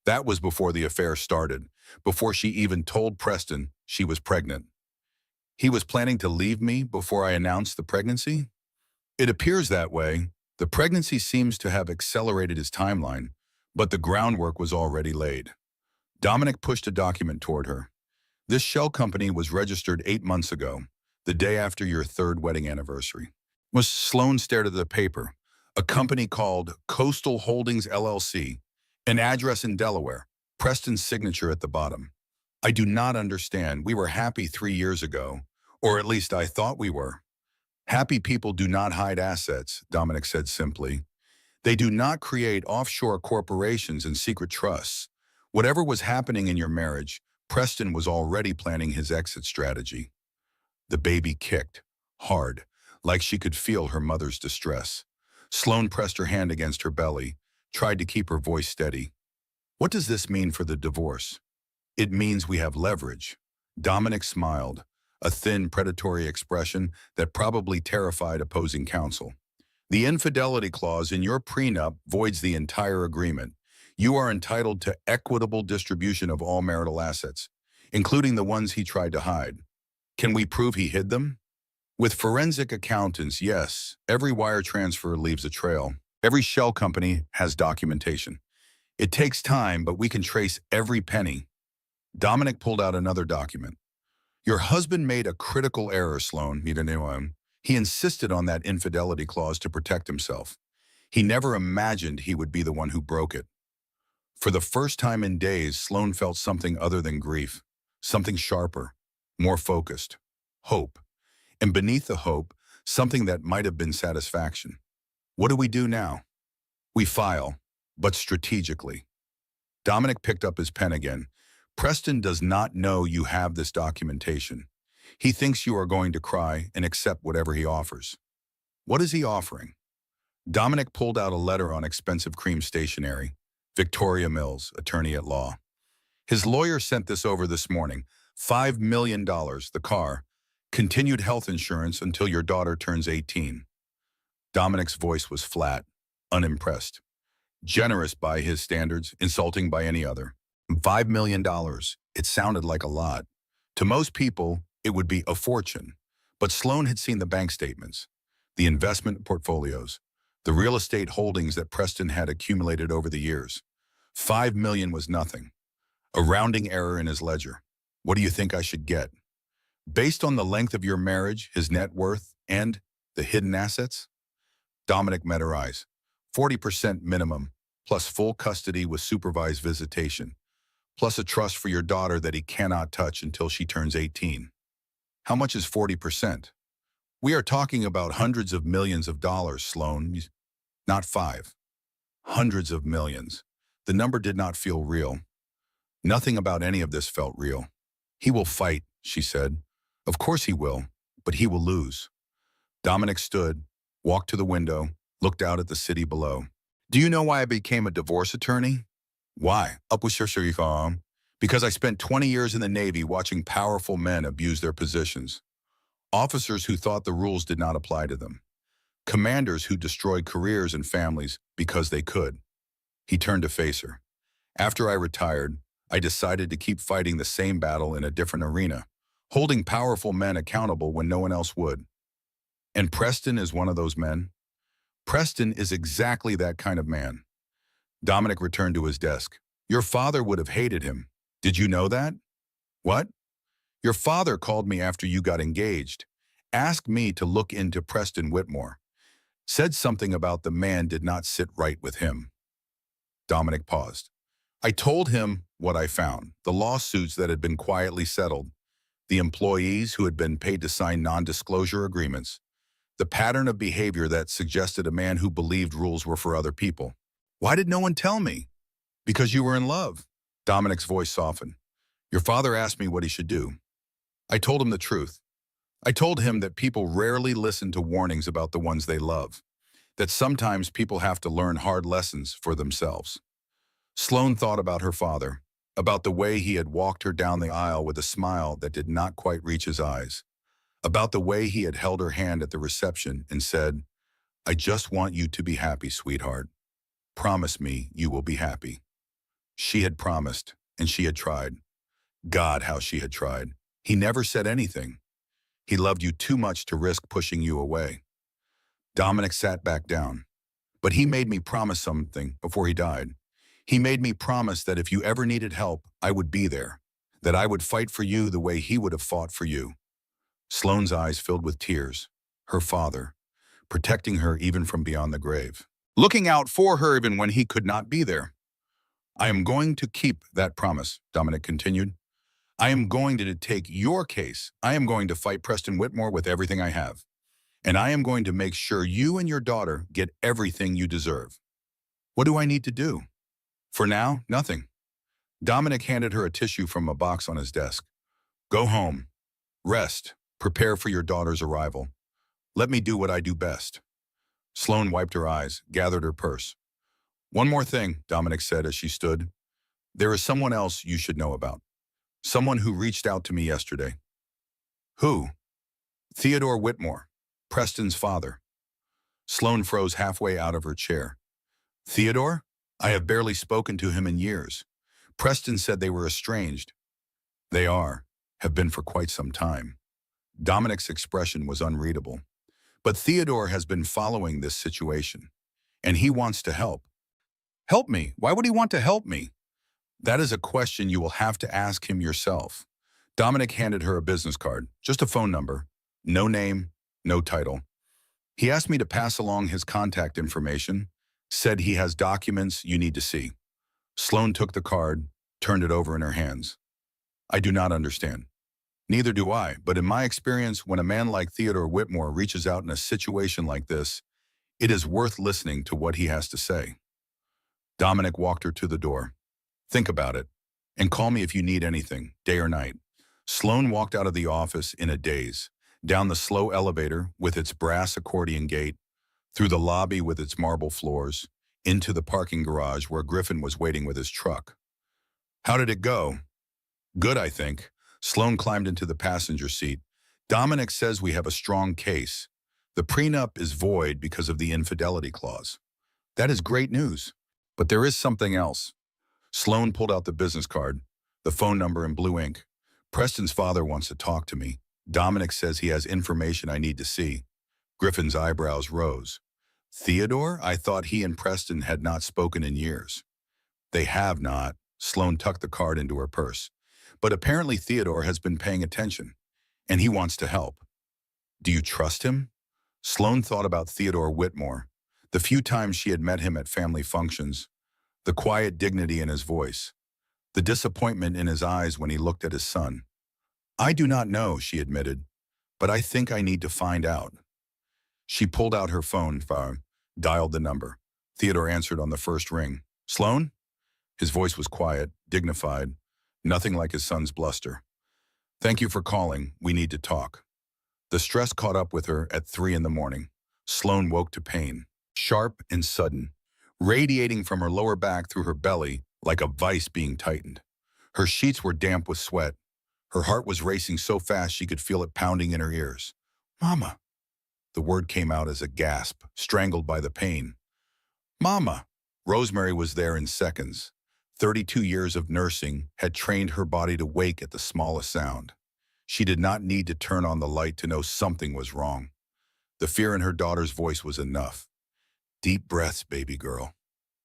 That was before the affair started, before she even told Preston she was pregnant. He was planning to leave me before I announced the pregnancy? It appears that way. The pregnancy seems to have accelerated his timeline, but the groundwork was already laid. Dominic pushed a document toward her. This shell company was registered 8 months ago, the day after your 3rd wedding anniversary. Sloan stared at the paper. A company called Coastal Holdings LLC, an address in Delaware, Preston's signature at the bottom. I do not understand. We were happy 3 years ago, or at least I thought we were. Happy people do not hide assets, Dominic said simply. They do not create offshore corporations and secret trusts. Whatever was happening in your marriage, Preston was already planning his exit strategy. The baby kicked, hard, like she could feel her mother's distress. Sloan pressed her hand against her belly, tried to keep her voice steady. What does this mean for the divorce? It means we have leverage. Dominic smiled, a thin, predatory expression that probably terrified opposing counsel. The infidelity clause in your prenup voids the entire agreement. You are entitled to equitable distribution of all marital assets, including the ones he tried to hide. Can we prove he hid them? With forensic accountants, yes. Every wire transfer leaves a trail. Every shell company has documentation. It takes time, but we can trace every penny. Dominic pulled out another document. Your husband made a critical error, Sloan. He insisted on that infidelity clause to protect himself. He never imagined he would be the one who broke it. For the first time in days, Sloan felt something other than grief, something sharper, more focused, hope. And beneath the hope, something that might have been satisfaction. What do we do now? We file, but strategically. Dominic picked up his pen again. Preston does not know you have this documentation. He thinks you are going to cry and accept whatever he offers. What is he offering? Dominic pulled out a letter on expensive cream stationery. Victoria Mills, attorney at law. His lawyer sent this over this morning. $5 million, the car. Continued health insurance until your daughter turns 18. Dominic's voice was flat, unimpressed. Generous by his standards, insulting by any other. $5 million. It sounded like a lot. To most people, it would be a fortune. But Sloan had seen the bank statements, the investment portfolios, the real estate holdings that Preston had accumulated over the years. $5 million was nothing. A rounding error in his ledger. What do you think I should get? Based on the length of your marriage, his net worth, and the hidden assets? Dominic met her eyes. 40% minimum, plus full custody with supervised visitation, plus a trust for your daughter that he cannot touch until she turns 18. How much is 40%? We are talking about hundreds of millions of dollars, Sloan. Not five. Hundreds of millions. The number did not feel real. Nothing about any of this felt real. He will fight, she said. Of course he will, but he will lose. Dominic stood, walked to the window, looked out at the city below. Do you know why I became a divorce attorney? Why? Because I spent 20 years in the Navy watching powerful men abuse their positions. Officers who thought the rules did not apply to them. Commanders who destroyed careers and families because they could. He turned to face her. After I retired, I decided to keep fighting the same battle in a different arena, holding powerful men accountable when no one else would. And Preston is one of those men. Preston is exactly that kind of man. Dominic returned to his desk. Your father would have hated him. Did you know that? What? Your father called me after you got engaged, asked me to look into Preston Whitmore, said something about the man did not sit right with him. Dominic paused. I told him what I found, the lawsuits that had been quietly settled, the employees who had been paid to sign non-disclosure agreements, the pattern of behavior that suggested a man who believed rules were for other people. Why did no one tell me? Because you were in love. Dominic's voice softened. Your father asked me what he should do. I told him the truth. I told him that people rarely listen to warnings about the ones they love, that sometimes people have to learn hard lessons for themselves. Sloan thought about her father, about the way he had walked her down the aisle with a smile that did not quite reach his eyes, about the way he had held her hand at the reception and said, I just want you to be happy, sweetheart. Promise me you will be happy. She had promised, and she had tried. God, how she had tried. He never said anything. He loved you too much to risk pushing you away. Dominic sat back down. But he made me promise something before he died. He made me promise that if you ever needed help, I would be there, that I would fight for you the way he would have fought for you. Sloane's eyes filled with tears. Her father, protecting her even from beyond the grave. Looking out for her even when he could not be there. I am going to keep that promise, Dominic continued. I am going to take your case. I am going to fight Preston Whitmore with everything I have. And I am going to make sure you and your daughter get everything you deserve. What do I need to do? For now, nothing. Dominic handed her a tissue from a box on his desk. Go home. Rest. Prepare for your daughter's arrival. Let me do what I do best. Sloan wiped her eyes, gathered her purse. One more thing, Dominic said as she stood. There is someone else you should know about. Someone who reached out to me yesterday. Who? Theodore Whitmore, Preston's father. Sloane froze halfway out of her chair. Theodore? I have barely spoken to him in years. Preston said they were estranged. They are, have been for quite some time. Dominic's expression was unreadable. But Theodore has been following this situation, and he wants to help. Help me? Why would he want to help me? That is a question you will have to ask him yourself. Dominic handed her a business card, just a phone number, no name, no title. He asked me to pass along his contact information, said he has documents you need to see. Sloane took the card, turned it over in her hands. I do not understand. Neither do I, but in my experience, when a man like Theodore Whitmore reaches out in a situation like this, it is worth listening to what he has to say. Dominic walked her to the door. Think about it, and call me if you need anything, day or night. Sloane walked out of the office in a daze, down the slow elevator with its brass accordion gate, through the lobby with its marble floors, into the parking garage where Griffin was waiting with his truck. How did it go? Good, I think. Sloane climbed into the passenger seat. Dominic says we have a strong case. The prenup is void because of the infidelity clause. That is great news. But there is something else. Sloane pulled out the business card, the phone number in blue ink. Preston's father wants to talk to me. Dominic says he has information I need to see. Griffin's eyebrows rose. Theodore? I thought he and Preston had not spoken in years. They have not. Sloane tucked the card into her purse. But apparently Theodore has been paying attention, and he wants to help. Do you trust him? Sloane thought about Theodore Whitmore, the few times she had met him at family functions, the quiet dignity in his voice, the disappointment in his eyes when he looked at his son. I do not know, she admitted, but I think I need to find out. She pulled out her phone, dialed the number. Theodore answered on the first ring. Sloane? His voice was quiet, dignified, nothing like his son's bluster. Thank you for calling. We need to talk. The stress caught up with her at 3 a.m. Sloane woke to pain, sharp and sudden, radiating from her lower back through her belly like a vice being tightened. Her sheets were damp with sweat. Her heart was racing so fast she could feel it pounding in her ears. Mama. The word came out as a gasp, strangled by the pain. Mama. Rosemary was there in seconds. 32 years of nursing had trained her body to wake at the smallest sound. She did not need to turn on the light to know something was wrong. The fear in her daughter's voice was enough. Deep breaths, baby girl.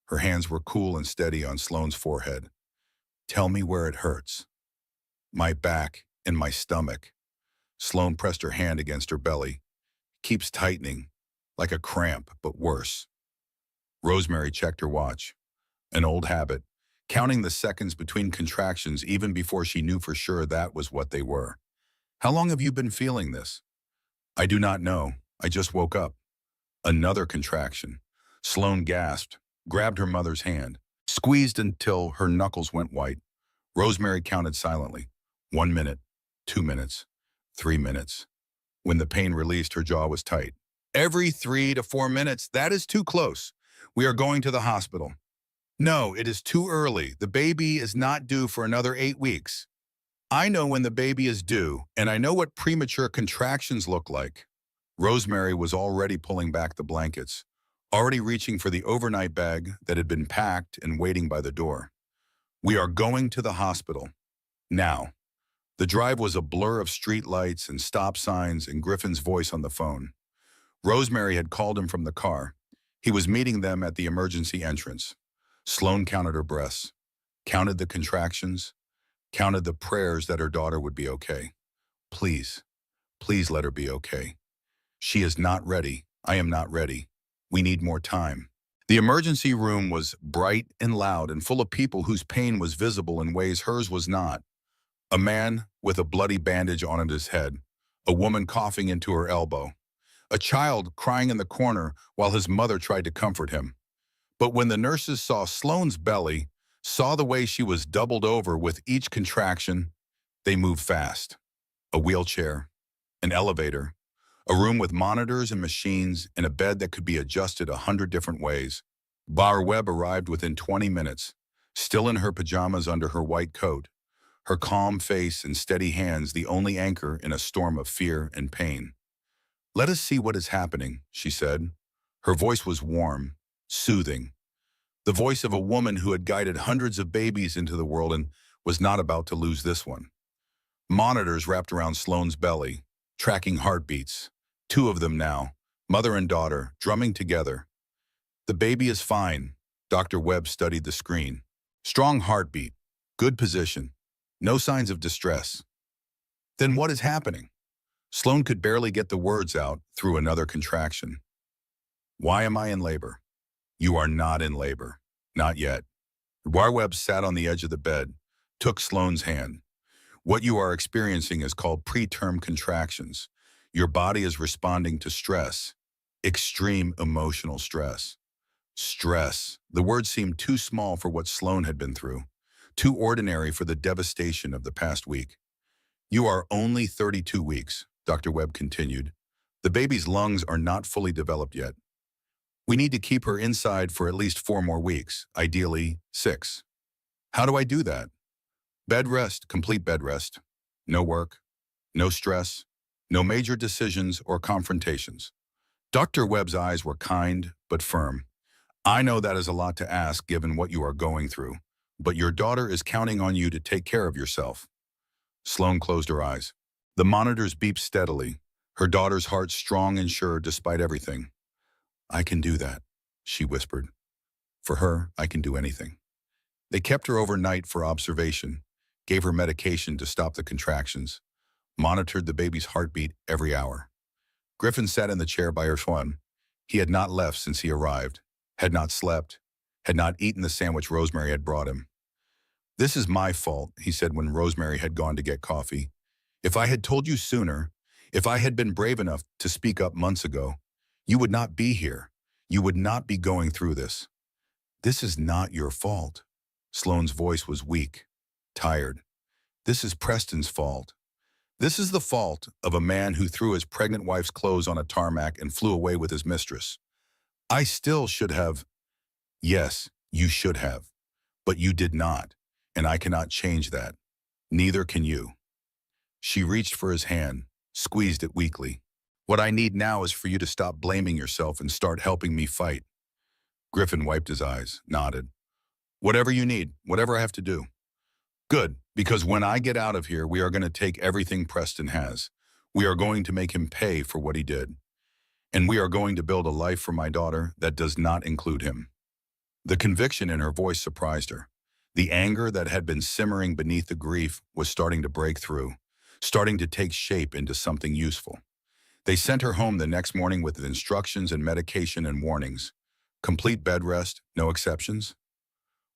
Her hands were cool and steady on Sloane's forehead. Tell me where it hurts. My back and my stomach. Sloane pressed her hand against her belly. Keeps tightening, like a cramp, but worse. Rosemary checked her watch. An old habit, counting the seconds between contractions even before she knew for sure that was what they were. How long have you been feeling this? I do not know. I just woke up. Another contraction. Sloane gasped, grabbed her mother's hand, squeezed until her knuckles went white. Rosemary counted silently. 1 minute, 2 minutes, 3 minutes. When the pain released, her jaw was tight. Every 3 to 4 minutes, that is too close. We are going to the hospital. No, it is too early. The baby is not due for another 8 weeks. I know when the baby is due, and I know what premature contractions look like. Rosemary was already pulling back the blankets, already reaching for the overnight bag that had been packed and waiting by the door. We are going to the hospital. Now. The drive was a blur of street lights and stop signs and Griffin's voice on the phone. Rosemary had called him from the car. He was meeting them at the emergency entrance. Sloane counted her breaths, counted the contractions, counted the prayers that her daughter would be okay. Please, please let her be okay. She is not ready. I am not ready. We need more time. The emergency room was bright and loud and full of people whose pain was visible in ways hers was not. A man with a bloody bandage on his head, a woman coughing into her elbow, a child crying in the corner while his mother tried to comfort him. But when the nurses saw Sloane's belly, saw the way she was doubled over with each contraction, they moved fast. A wheelchair, an elevator, a room with monitors and machines, and a bed that could be adjusted 100 different ways. Bar Webb arrived within 20 minutes, still in her pajamas under her white coat, her calm face and steady hands the only anchor in a storm of fear and pain. Let us see what is happening, she said. Her voice was warm, soothing, the voice of a woman who had guided hundreds of babies into the world and was not about to lose this one. Monitors wrapped around Sloane's belly, tracking heartbeats. Two of them now, mother and daughter, drumming together. The baby is fine. Dr. Webb studied the screen. Strong heartbeat, good position, no signs of distress. Then what is happening? Sloane could barely get the words out through another contraction. Why am I in labor? You are not in labor. Not yet. Webb sat on the edge of the bed, took Sloane's hand. What you are experiencing is called preterm contractions. Your body is responding to stress, extreme emotional stress. Stress. The word seemed too small for what Sloane had been through, too ordinary for the devastation of the past week. You are only 32 weeks, Dr. Webb continued. The baby's lungs are not fully developed yet. We need to keep her inside for at least 4 more weeks, ideally 6. How do I do that? Bed rest, complete bed rest. No work, no stress, no major decisions or confrontations. Dr. Webb's eyes were kind but firm. I know that is a lot to ask given what you are going through, but your daughter is counting on you to take care of yourself. Sloane closed her eyes. The monitors beeped steadily, her daughter's heart strong and sure despite everything. I can do that, she whispered. For her, I can do anything. They kept her overnight for observation, gave her medication to stop the contractions, monitored the baby's heartbeat every hour. Griffin sat in the chair by her son. He had not left since he arrived, had not slept, had not eaten the sandwich Rosemary had brought him. This is my fault, he said when Rosemary had gone to get coffee. If I had told you sooner, if I had been brave enough to speak up months ago, you would not be here. You would not be going through this. This is not your fault. Sloane's voice was weak, tired. This is Preston's fault. This is the fault of a man who threw his pregnant wife's clothes on a tarmac and flew away with his mistress. I still should have. Yes, you should have. But you did not, and I cannot change that. Neither can you. She reached for his hand, squeezed it weakly. What I need now is for you to stop blaming yourself and start helping me fight. Griffin wiped his eyes, nodded. Whatever you need, whatever I have to do. Good, because when I get out of here, we are going to take everything Preston has. We are going to make him pay for what he did. And we are going to build a life for my daughter that does not include him. The conviction in her voice surprised her. The anger that had been simmering beneath the grief was starting to break through, starting to take shape into something useful. They sent her home the next morning with instructions and medication and warnings. Complete bed rest, no exceptions.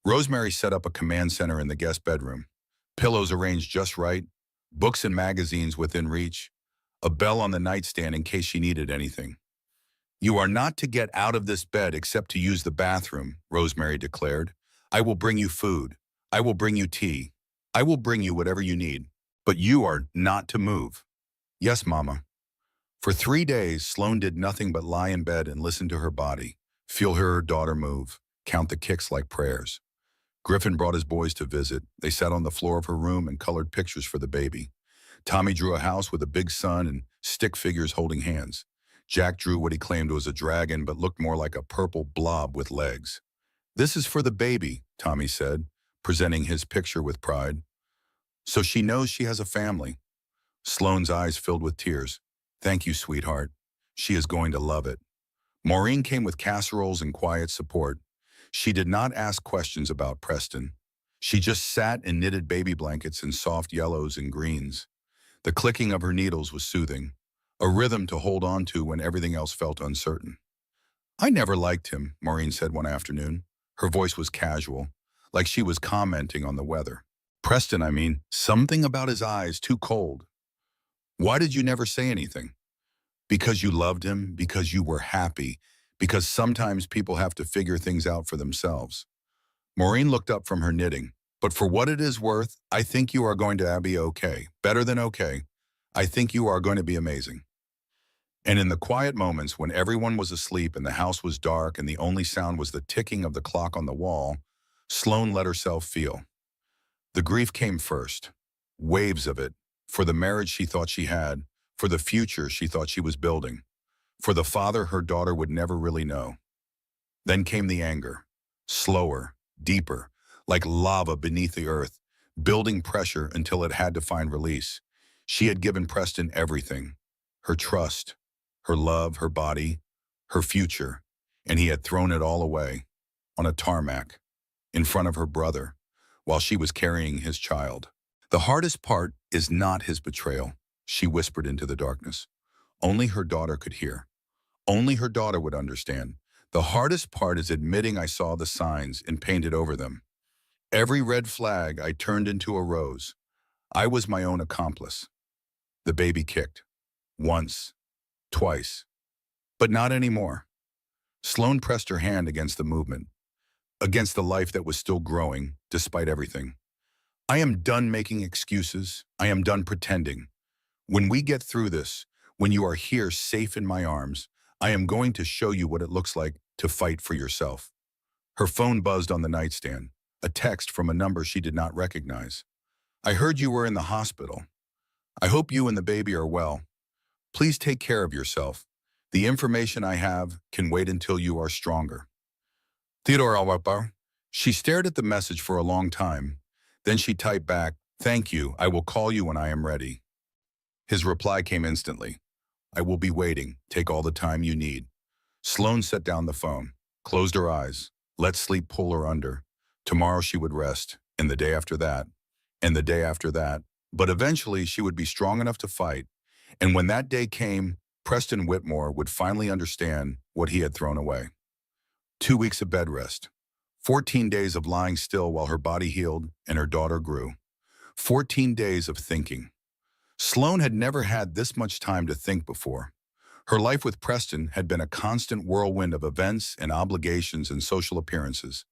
Rosemary set up a command center in the guest bedroom. Pillows arranged just right, books and magazines within reach, a bell on the nightstand in case she needed anything. You are not to get out of this bed except to use the bathroom, Rosemary declared. I will bring you food. I will bring you tea. I will bring you whatever you need. But you are not to move. Yes, Mama. For 3 days, Sloane did nothing but lie in bed and listen to her body, feel her daughter move, count the kicks like prayers. Griffin brought his boys to visit. They sat on the floor of her room and colored pictures for the baby. Tommy drew a house with a big sun and stick figures holding hands. Jack drew what he claimed was a dragon but looked more like a purple blob with legs. This is for the baby, Tommy said, presenting his picture with pride. So she knows she has a family. Sloane's eyes filled with tears. Thank you, sweetheart. She is going to love it. Maureen came with casseroles and quiet support. She did not ask questions about Preston. She just sat and knitted baby blankets in soft yellows and greens. The clicking of her needles was soothing, a rhythm to hold on to when everything else felt uncertain. I never liked him, Maureen said one afternoon. Her voice was casual, like she was commenting on the weather. Preston, I mean, something about his eyes too cold. Why did you never say anything? Because you loved him, because you were happy, because sometimes people have to figure things out for themselves. Maureen looked up from her knitting. But for what it is worth, I think you are going to be okay. Better than okay. I think you are going to be amazing. And in the quiet moments when everyone was asleep and the house was dark and the only sound was the ticking of the clock on the wall, Sloane let herself feel. The grief came first. Waves of it. For the marriage she thought she had. For the future she thought she was building. For the father, her daughter would never really know. Then came the anger. Slower, deeper, like lava beneath the earth, building pressure until it had to find release. She had given Preston everything. Her trust, her love, her body, her future, and he had thrown it all away on a tarmac in front of her brother while she was carrying his child. The hardest part is not his betrayal, she whispered into the darkness. Only her daughter could hear. Only her daughter would understand. The hardest part is admitting I saw the signs and painted over them. Every red flag I turned into a rose. I was my own accomplice. The baby kicked. Once. Twice. But not anymore. Sloane pressed her hand against the movement, against the life that was still growing, despite everything. I am done making excuses. I am done pretending. When we get through this, when you are here safe in my arms, I am going to show you what it looks like to fight for yourself. Her phone buzzed on the nightstand, a text from a number she did not recognize. I heard you were in the hospital. I hope you and the baby are well. Please take care of yourself. The information I have can wait until you are stronger. Theodore Alwapa. She stared at the message for a long time. Then she typed back, "Thank you, I will call you when I am ready." His reply came instantly. "I will be waiting. Take all the time you need." Sloane set down the phone, closed her eyes, let sleep pull her under. Tomorrow she would rest, and the day after that, and the day after that. But eventually she would be strong enough to fight. And when that day came, Preston Whitmore would finally understand what he had thrown away. 2 weeks of bed rest. 14 days of lying still while her body healed and her daughter grew. 14 days of thinking. Sloane had never had this much time to think before. Her life with Preston had been a constant whirlwind of events and obligations and social appearances.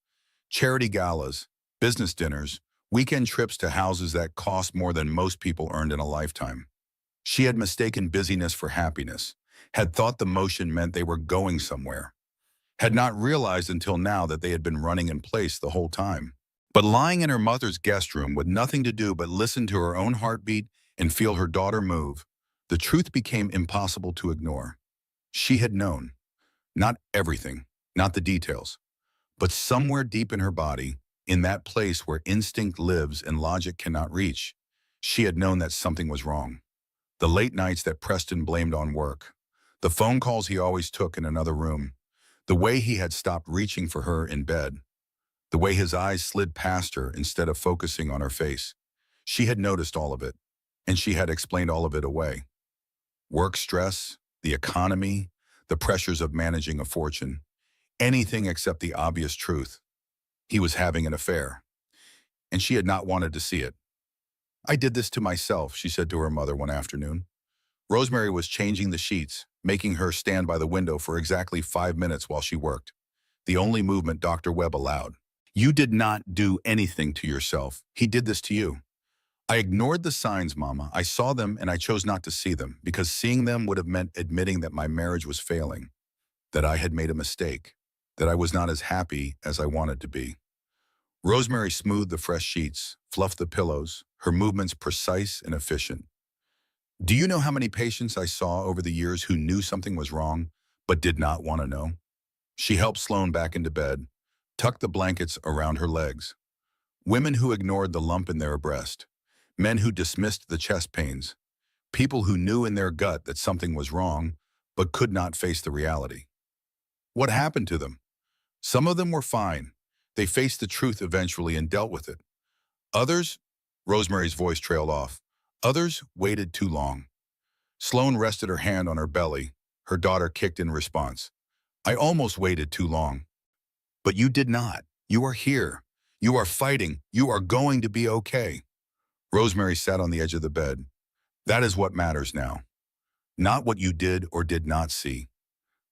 Charity galas, business dinners, weekend trips to houses that cost more than most people earned in a lifetime. She had mistaken busyness for happiness, had thought the motion meant they were going somewhere, had not realized until now that they had been running in place the whole time. But lying in her mother's guest room with nothing to do but listen to her own heartbeat and feel her daughter move, the truth became impossible to ignore. She had known. Not everything, not the details, but somewhere deep in her body, in that place where instinct lives and logic cannot reach, she had known that something was wrong. The late nights that Preston blamed on work, the phone calls he always took in another room, the way he had stopped reaching for her in bed, the way his eyes slid past her instead of focusing on her face. She had noticed all of it, and she had explained all of it away. Work stress, the economy, the pressures of managing a fortune, anything except the obvious truth. He was having an affair, and she had not wanted to see it. "I did this to myself," she said to her mother one afternoon. Rosemary was changing the sheets, making her stand by the window for exactly 5 minutes while she worked, the only movement Dr. Webb allowed. "You did not do anything to yourself. He did this to you." "I ignored the signs, Mama. I saw them and I chose not to see them because seeing them would have meant admitting that my marriage was failing, that I had made a mistake, that I was not as happy as I wanted to be." Rosemary smoothed the fresh sheets, fluffed the pillows, her movements precise and efficient. "Do you know how many patients I saw over the years who knew something was wrong, but did not want to know?" She helped Sloane back into bed, tucked the blankets around her legs. Women who ignored the lump in their breast, men who dismissed the chest pains, people who knew in their gut that something was wrong, but could not face the reality. What happened to them? Some of them were fine. They faced the truth eventually and dealt with it. Others, Rosemary's voice trailed off, others waited too long. Sloane rested her hand on her belly. Her daughter kicked in response. "I almost waited too long." "But you did not. You are here. You are fighting. You are going to be okay." Rosemary sat on the edge of the bed. "That is what matters now. Not what you did or did not see.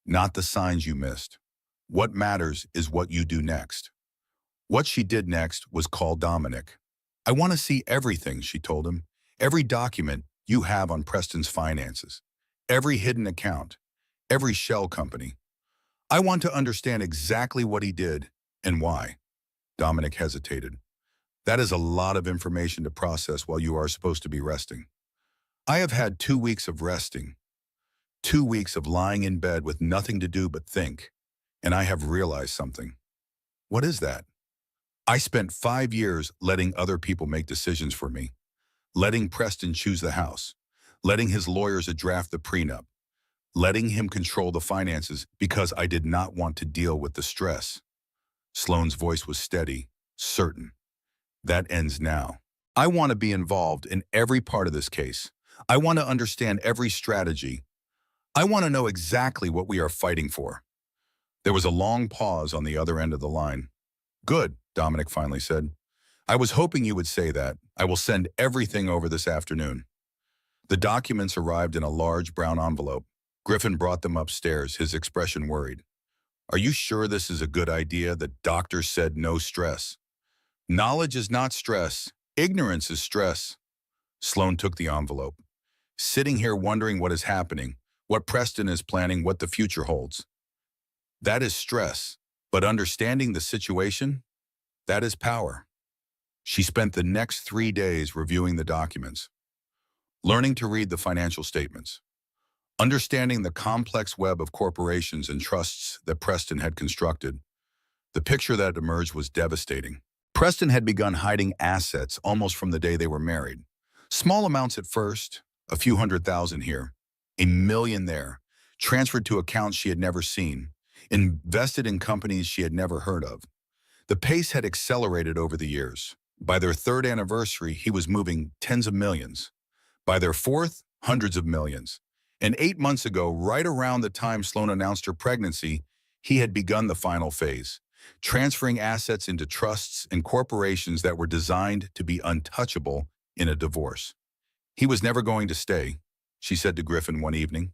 Not the signs you missed. What matters is what you do next." What she did next was call Dominic. "I want to see everything," she told him. "Every document you have on Preston's finances. Every hidden account. Every shell company. I want to understand exactly what he did and why." Dominic hesitated. "That is a lot of information to process while you are supposed to be resting." "I have had 2 weeks of resting." 2 weeks of lying in bed with nothing to do but think. And I have realized something. What is that? I spent 5 years letting other people make decisions for me, letting Preston choose the house, letting his lawyers draft the prenup, letting him control the finances because I did not want to deal with the stress. Sloane's voice was steady, certain. That ends now. I want to be involved in every part of this case. I want to understand every strategy. I want to know exactly what we are fighting for. There was a long pause on the other end of the line. Good, Dominic finally said. I was hoping you would say that. I will send everything over this afternoon. The documents arrived in a large brown envelope. Griffin brought them upstairs, his expression worried. Are you sure this is a good idea? The doctor said no stress. Knowledge is not stress. Ignorance is stress. Sloane took the envelope. Sitting here wondering what is happening, what Preston is planning, what the future holds. That is stress, but understanding the situation, that is power. She spent the next 3 days reviewing the documents, learning to read the financial statements, understanding the complex web of corporations and trusts that Preston had constructed. The picture that emerged was devastating. Preston had begun hiding assets almost from the day they were married. Small amounts at first, a few $100,000 here, $1 million there, transferred to accounts she had never seen, invested in companies she had never heard of. The pace had accelerated over the years. By their third anniversary, he was moving tens of millions. By their fourth, hundreds of millions. And 8 months ago, right around the time Sloane announced her pregnancy, he had begun the final phase, transferring assets into trusts and corporations that were designed to be untouchable in a divorce. He was never going to stay, she said to Griffin one evening.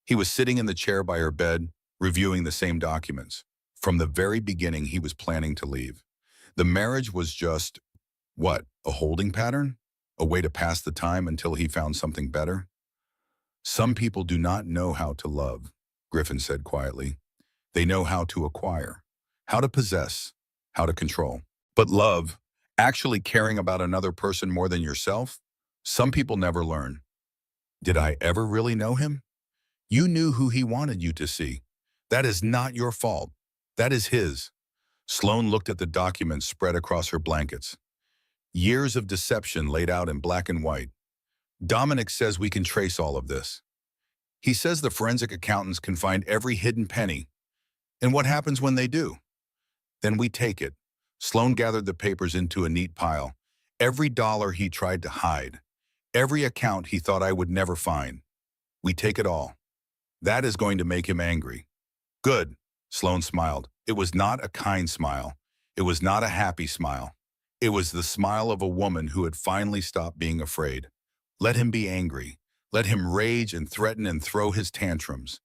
He was sitting in the chair by her bed, reviewing the same documents. From the very beginning, he was planning to leave. The marriage was just, what, a holding pattern? A way to pass the time until he found something better? Some people do not know how to love, Griffin said quietly. They know how to acquire, how to possess, how to control. But love, actually caring about another person more than yourself, some people never learn. Did I ever really know him? You knew who he wanted you to see. That is not your fault. That is his. Sloane looked at the documents spread across her blankets. Years of deception laid out in black and white. Dominic says we can trace all of this. He says the forensic accountants can find every hidden penny. And what happens when they do? Then we take it. Sloane gathered the papers into a neat pile. Every dollar he tried to hide. Every account he thought I would never find. We take it all. That is going to make him angry. Good, Sloane smiled. It was not a kind smile. It was not a happy smile. It was the smile of a woman who had finally stopped being afraid. Let him be angry. Let him rage and threaten and throw his tantrums.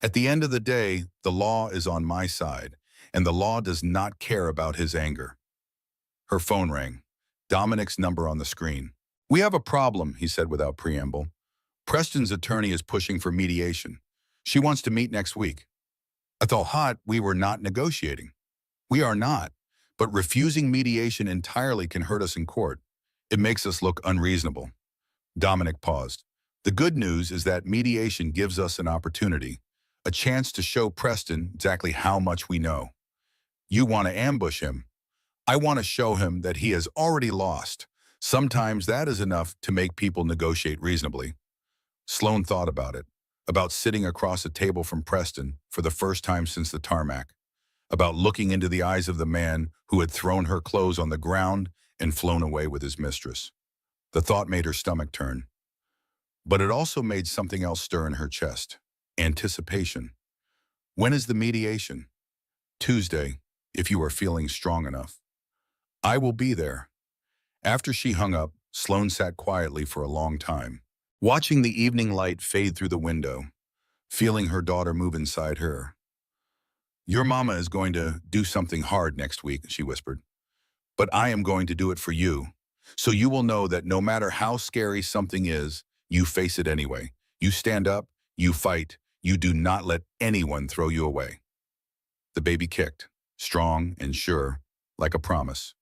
At the end of the day, the law is on my side, and the law does not care about his anger. Her phone rang. Dominic's number on the screen. We have a problem, he said without preamble. Preston's attorney is pushing for mediation. She wants to meet next week. I thought we were not negotiating. We are not, but refusing mediation entirely can hurt us in court. It makes us look unreasonable. Dominic paused. The good news is that mediation gives us an opportunity, a chance to show Preston exactly how much we know. You want to ambush him. I want to show him that he has already lost. Sometimes that is enough to make people negotiate reasonably. Sloane thought about sitting across a table from Preston for the first time since the tarmac, about looking into the eyes of the man who had thrown her clothes on the ground and flown away with his mistress. The thought made her stomach turn. But it also made something else stir in her chest. Anticipation. When is the mediation? Tuesday, if you are feeling strong enough. I will be there. After she hung up, Sloane sat quietly for a long time, watching the evening light fade through the window, feeling her daughter move inside her. Your mama is going to do something hard next week, she whispered. But I am going to do it for you, so you will know that no matter how scary something is, you face it anyway. You stand up, you fight, you do not let anyone throw you away. The baby kicked, strong and sure, like a promise.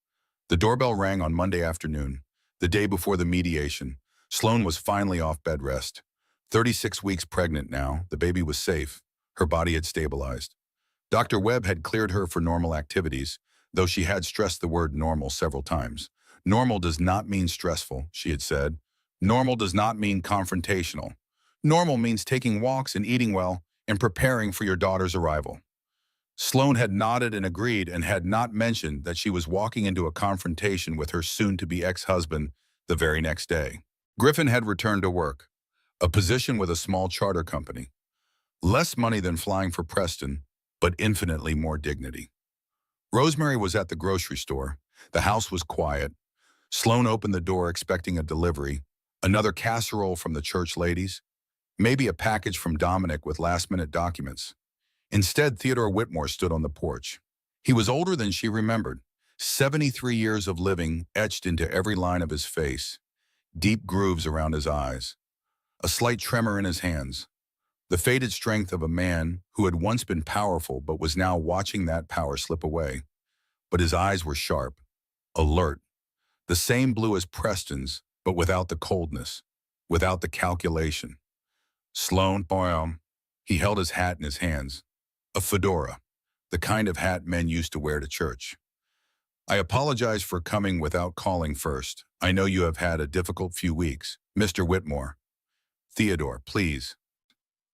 The doorbell rang on Monday afternoon, the day before the mediation. Sloane was finally off bed rest. 36 weeks pregnant now, the baby was safe. Her body had stabilized. Dr. Webb had cleared her for normal activities, though she had stressed the word normal several times. Normal does not mean stressful, she had said. Normal does not mean confrontational. Normal means taking walks and eating well and preparing for your daughter's arrival. Sloan had nodded and agreed and had not mentioned that she was walking into a confrontation with her soon-to-be ex-husband the very next day. Griffin had returned to work, a position with a small charter company. Less money than flying for Preston, but infinitely more dignity. Rosemary was at the grocery store. The house was quiet. Sloan opened the door expecting a delivery, another casserole from the church ladies, maybe a package from Dominic with last-minute documents. Instead, Theodore Whitmore stood on the porch. He was older than she remembered, 73 years of living etched into every line of his face, deep grooves around his eyes, a slight tremor in his hands, the faded strength of a man who had once been powerful but was now watching that power slip away. But his eyes were sharp, alert, the same blue as Preston's, but without the coldness, without the calculation. Sloan, he held his hat in his hands, a fedora, the kind of hat men used to wear to church. I apologize for coming without calling first. I know you have had a difficult few weeks. Mr. Whitmore. Theodore, please.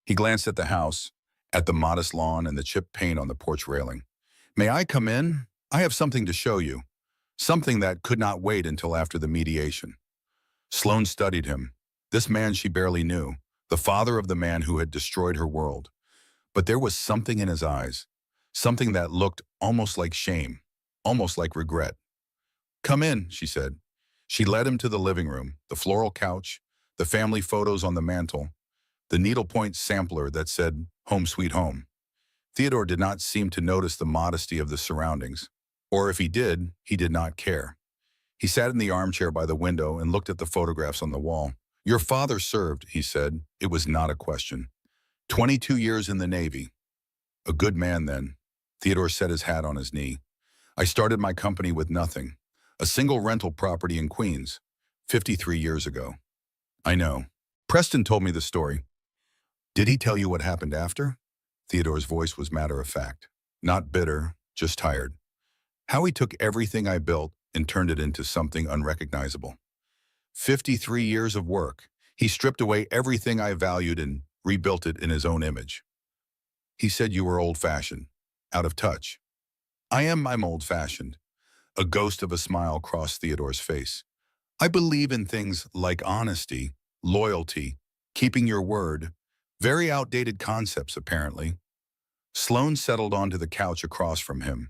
He glanced at the house, at the modest lawn and the chipped paint on the porch railing. May I come in? I have something to show you. Something that could not wait until after the mediation. Sloan studied him. This man she barely knew, the father of the man who had destroyed her world. But there was something in his eyes, something that looked almost like shame, almost like regret. Come in, she said. She led him to the living room, the floral couch, the family photos on the mantel, the needlepoint sampler that said, "Home Sweet Home." Theodore did not seem to notice the modesty of the surroundings, or if he did not care. He sat in the armchair by the window and looked at the photographs on the wall. Your father served, he said. It was not a question. 22 years in the Navy. A good man then. Theodore set his hat on his knee. I started my company with nothing. A single rental property in Queens, 53 years ago. I know. Preston told me the story. Did he tell you what happened after? Theodore's voice was matter-of-fact. Not bitter, just tired. How he took everything I built and turned it into something unrecognizable. 53 years of work. He stripped away everything I valued and rebuilt it in his own image. He said you were old-fashioned, out of touch. I'm old-fashioned. A ghost of a smile crossed Theodore's face. I believe in things like honesty, loyalty, keeping your word. Very outdated concepts, apparently. Sloan settled onto the couch across from him.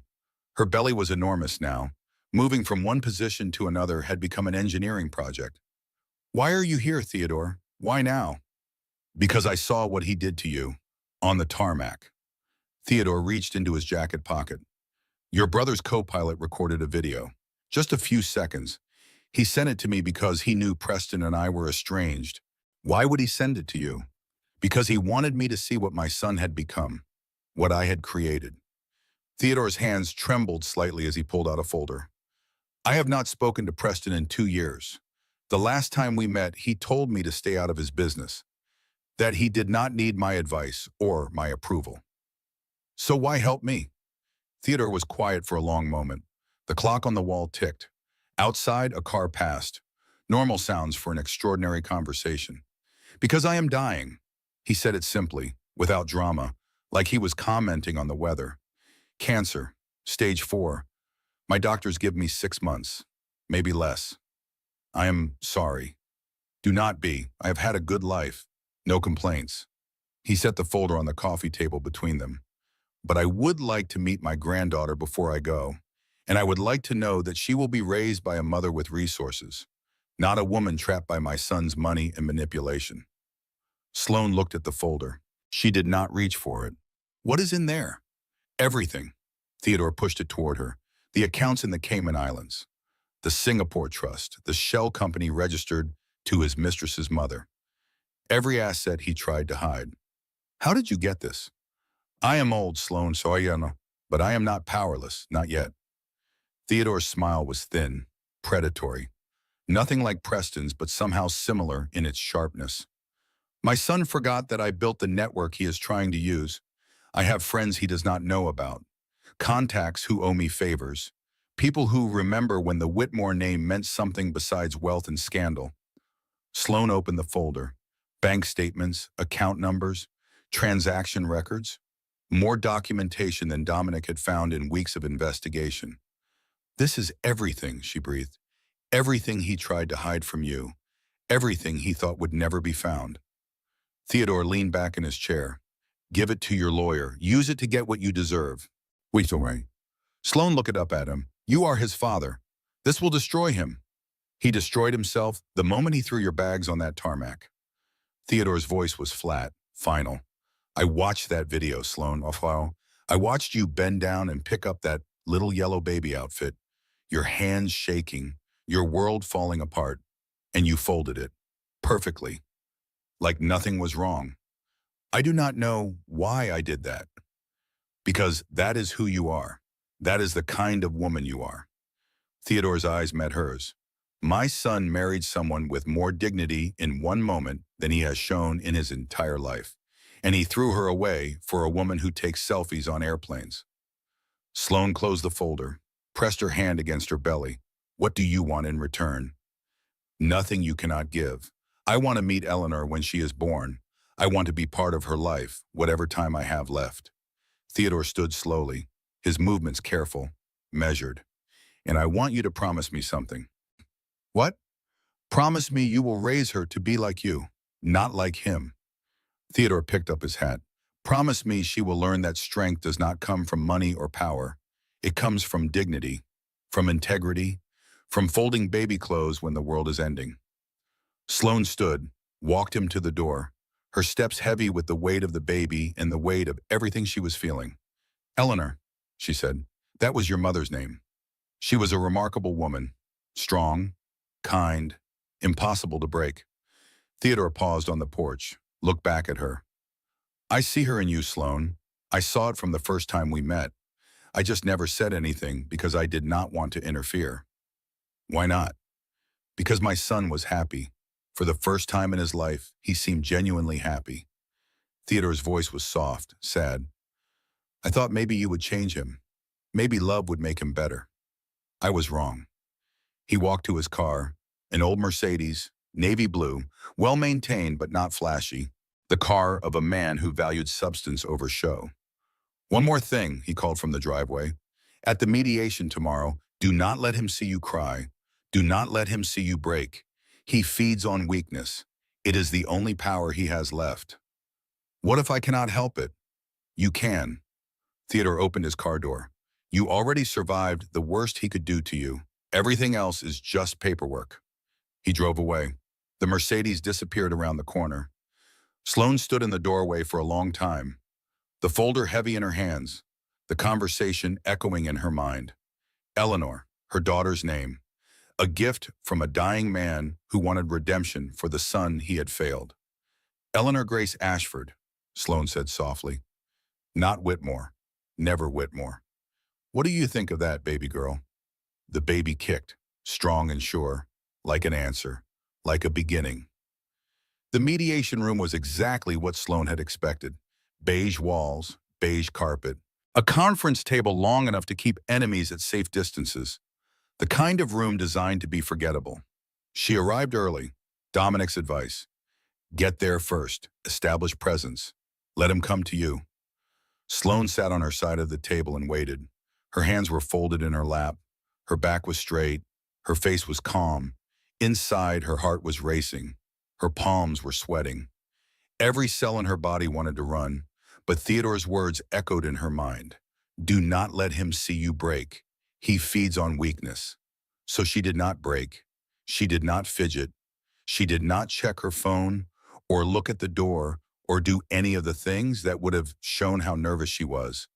Her belly was enormous now. Moving from one position to another had become an engineering project. Why are you here, Theodore? Why now? Because I saw what he did to you, on the tarmac. Theodore reached into his jacket pocket. Your brother's co-pilot recorded a video. Just a few seconds. He sent it to me because he knew Preston and I were estranged. Why would he send it to you? Because he wanted me to see what my son had become, what I had created. Theodore's hands trembled slightly as he pulled out a folder. I have not spoken to Preston in 2 years. The last time we met, he told me to stay out of his business, that he did not need my advice or my approval. So why help me? Theodore was quiet for a long moment. The clock on the wall ticked. Outside, a car passed. Normal sounds for an extraordinary conversation. Because I am dying. He said it simply, without drama, like he was commenting on the weather. Cancer, stage 4. My doctors give me 6 months, maybe less. I am sorry. Do not be. I have had a good life. No complaints. He set the folder on the coffee table between them. But I would like to meet my granddaughter before I go, and I would like to know that she will be raised by a mother with resources, not a woman trapped by my son's money and manipulation. Sloan looked at the folder. She did not reach for it. What is in there? Everything. Theodore pushed it toward her. The accounts in the Cayman Islands, the Singapore Trust, the shell company registered to his mistress's mother. Every asset he tried to hide. How did you get this? I am old, Sloan, so I know, but I am not powerless, not yet. Theodore's smile was thin, predatory. Nothing like Preston's, but somehow similar in its sharpness. My son forgot that I built the network he is trying to use. I have friends he does not know about. Contacts who owe me favors. People who remember when the Whitmore name meant something besides wealth and scandal. Sloan opened the folder. Bank statements, account numbers, transaction records. More documentation than Dominic had found in weeks of investigation. This is everything, she breathed. Everything he tried to hide from you. Everything he thought would never be found. Theodore leaned back in his chair. Give it to your lawyer. Use it to get what you deserve. Wait, Ray. Sloan looked up at him. You are his father. This will destroy him. He destroyed himself the moment he threw your bags on that tarmac. Theodore's voice was flat, final. I watched that video, Sloan. I watched you bend down and pick up that little yellow baby outfit, your hands shaking, your world falling apart, and you folded it perfectly, like nothing was wrong. I do not know why I did that, because that is who you are. That is the kind of woman you are. Theodore's eyes met hers. My son married someone with more dignity in one moment than he has shown in his entire life, and he threw her away for a woman who takes selfies on airplanes. Sloan closed the folder, pressed her hand against her belly. What do you want in return? Nothing you cannot give. I want to meet Eleanor when she is born. I want to be part of her life, whatever time I have left. Theodore stood slowly, his movements careful, measured. And I want you to promise me something. What? Promise me you will raise her to be like you, not like him. Theodore picked up his hat. Promise me she will learn that strength does not come from money or power. It comes from dignity, from integrity, from folding baby clothes when the world is ending. Sloan stood, walked him to the door, her steps heavy with the weight of the baby and the weight of everything she was feeling. Eleanor, she said, that was your mother's name. She was a remarkable woman, strong, kind, impossible to break. Theodore paused on the porch, looked back at her. I see her in you, Sloan. I saw it from the first time we met. I just never said anything because I did not want to interfere. Why not? Because my son was happy. For the first time in his life, he seemed genuinely happy. Theodore's voice was soft, sad. I thought maybe you would change him. Maybe love would make him better. I was wrong. He walked to his car, an old Mercedes, navy blue, well-maintained but not flashy, the car of a man who valued substance over show. One more thing, he called from the driveway. At the mediation tomorrow, do not let him see you cry. Do not let him see you break. He feeds on weakness. It is the only power he has left. What if I cannot help it? You can. Theodore opened his car door. You already survived the worst he could do to you. Everything else is just paperwork. He drove away. The Mercedes disappeared around the corner. Sloan stood in the doorway for a long time, the folder heavy in her hands, the conversation echoing in her mind. Eleanor, her daughter's name, a gift from a dying man who wanted redemption for the son he had failed. Eleanor Grace Ashford, Sloan said softly. Not Whitmore, never Whitmore. What do you think of that, baby girl? The baby kicked, strong and sure, like an answer, like a beginning. The mediation room was exactly what Sloan had expected. Beige walls, beige carpet, a conference table long enough to keep enemies at safe distances. The kind of room designed to be forgettable. She arrived early. Dominic's advice. Get there first. Establish presence. Let him come to you. Sloan sat on her side of the table and waited. Her hands were folded in her lap. Her back was straight. Her face was calm. Inside, her heart was racing. Her palms were sweating. Every cell in her body wanted to run, but Theodore's words echoed in her mind. Do not let him see you break. He feeds on weakness. So she did not break. She did not fidget. She did not check her phone or look at the door or do any of the things that would have shown how nervous she was.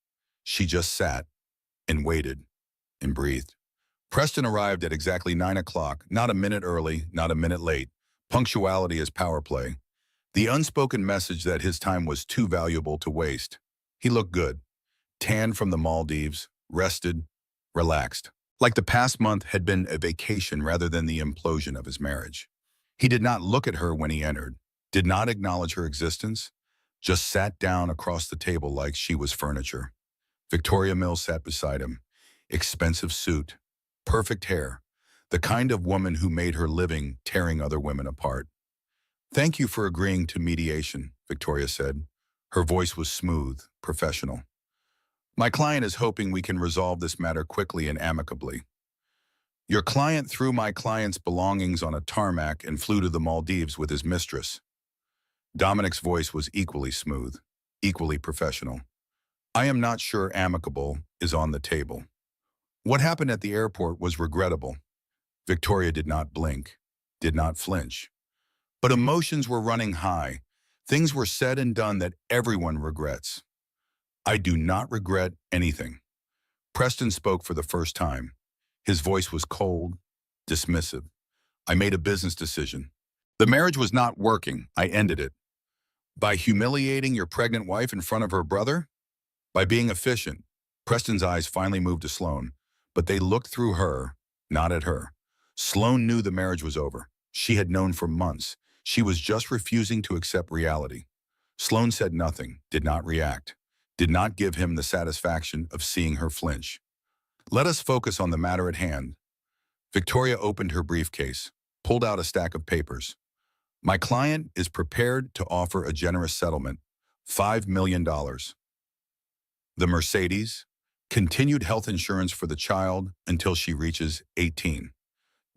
She just sat and waited and breathed. Preston arrived at exactly 9 o'clock, not a minute early, not a minute late. Punctuality is power play. The unspoken message that his time was too valuable to waste. He looked good, tanned from the Maldives, rested, relaxed, like the past month had been a vacation rather than the implosion of his marriage. He did not look at her when he entered. did not acknowledge her existence, just sat down across the table like she was furniture. Victoria Mills sat beside him. Expensive suit, perfect hair, the kind of woman who made her living tearing other women apart. "Thank you for agreeing to mediation," Victoria said. Her voice was smooth, professional. "My client is hoping we can resolve this matter quickly and amicably. Your client threw my client's belongings on a tarmac and flew to the Maldives with his mistress." Dominic's voice was equally smooth, equally professional. "I am not sure amicable is on the table. What happened at the airport was regrettable." Victoria did not blink, did not flinch. But emotions were running high. Things were said and done that everyone regrets. "I do not regret anything." Preston spoke for the first time. His voice was cold, dismissive. "I made a business decision. The marriage was not working. I ended it. By humiliating your pregnant wife in front of her brother? By being efficient." Preston's eyes finally moved to Sloan, but they looked through her, not at her. Sloan knew the marriage was over. She had known for months. She was just refusing to accept reality. Sloan said nothing, did not react, did not give him the satisfaction of seeing her flinch. "Let us focus on the matter at hand." Victoria opened her briefcase, pulled out a stack of papers. "My client is prepared to offer a generous settlement, $5 million. The Mercedes, continued health insurance for the child until she reaches 18.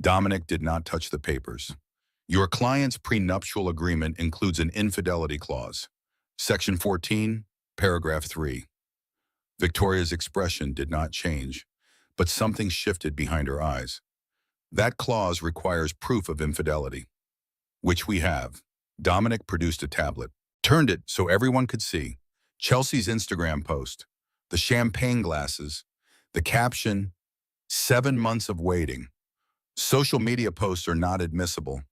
Dominic did not touch the papers. "Your client's prenuptial agreement includes an infidelity clause. Section 14, paragraph 3. Victoria's expression did not change, but something shifted behind her eyes. "That clause requires proof of infidelity, which we have." Dominic produced a tablet, turned it so everyone could see. Chelsea's Instagram post, the champagne glasses, the caption, "7 months of waiting." Social media posts are not admissible.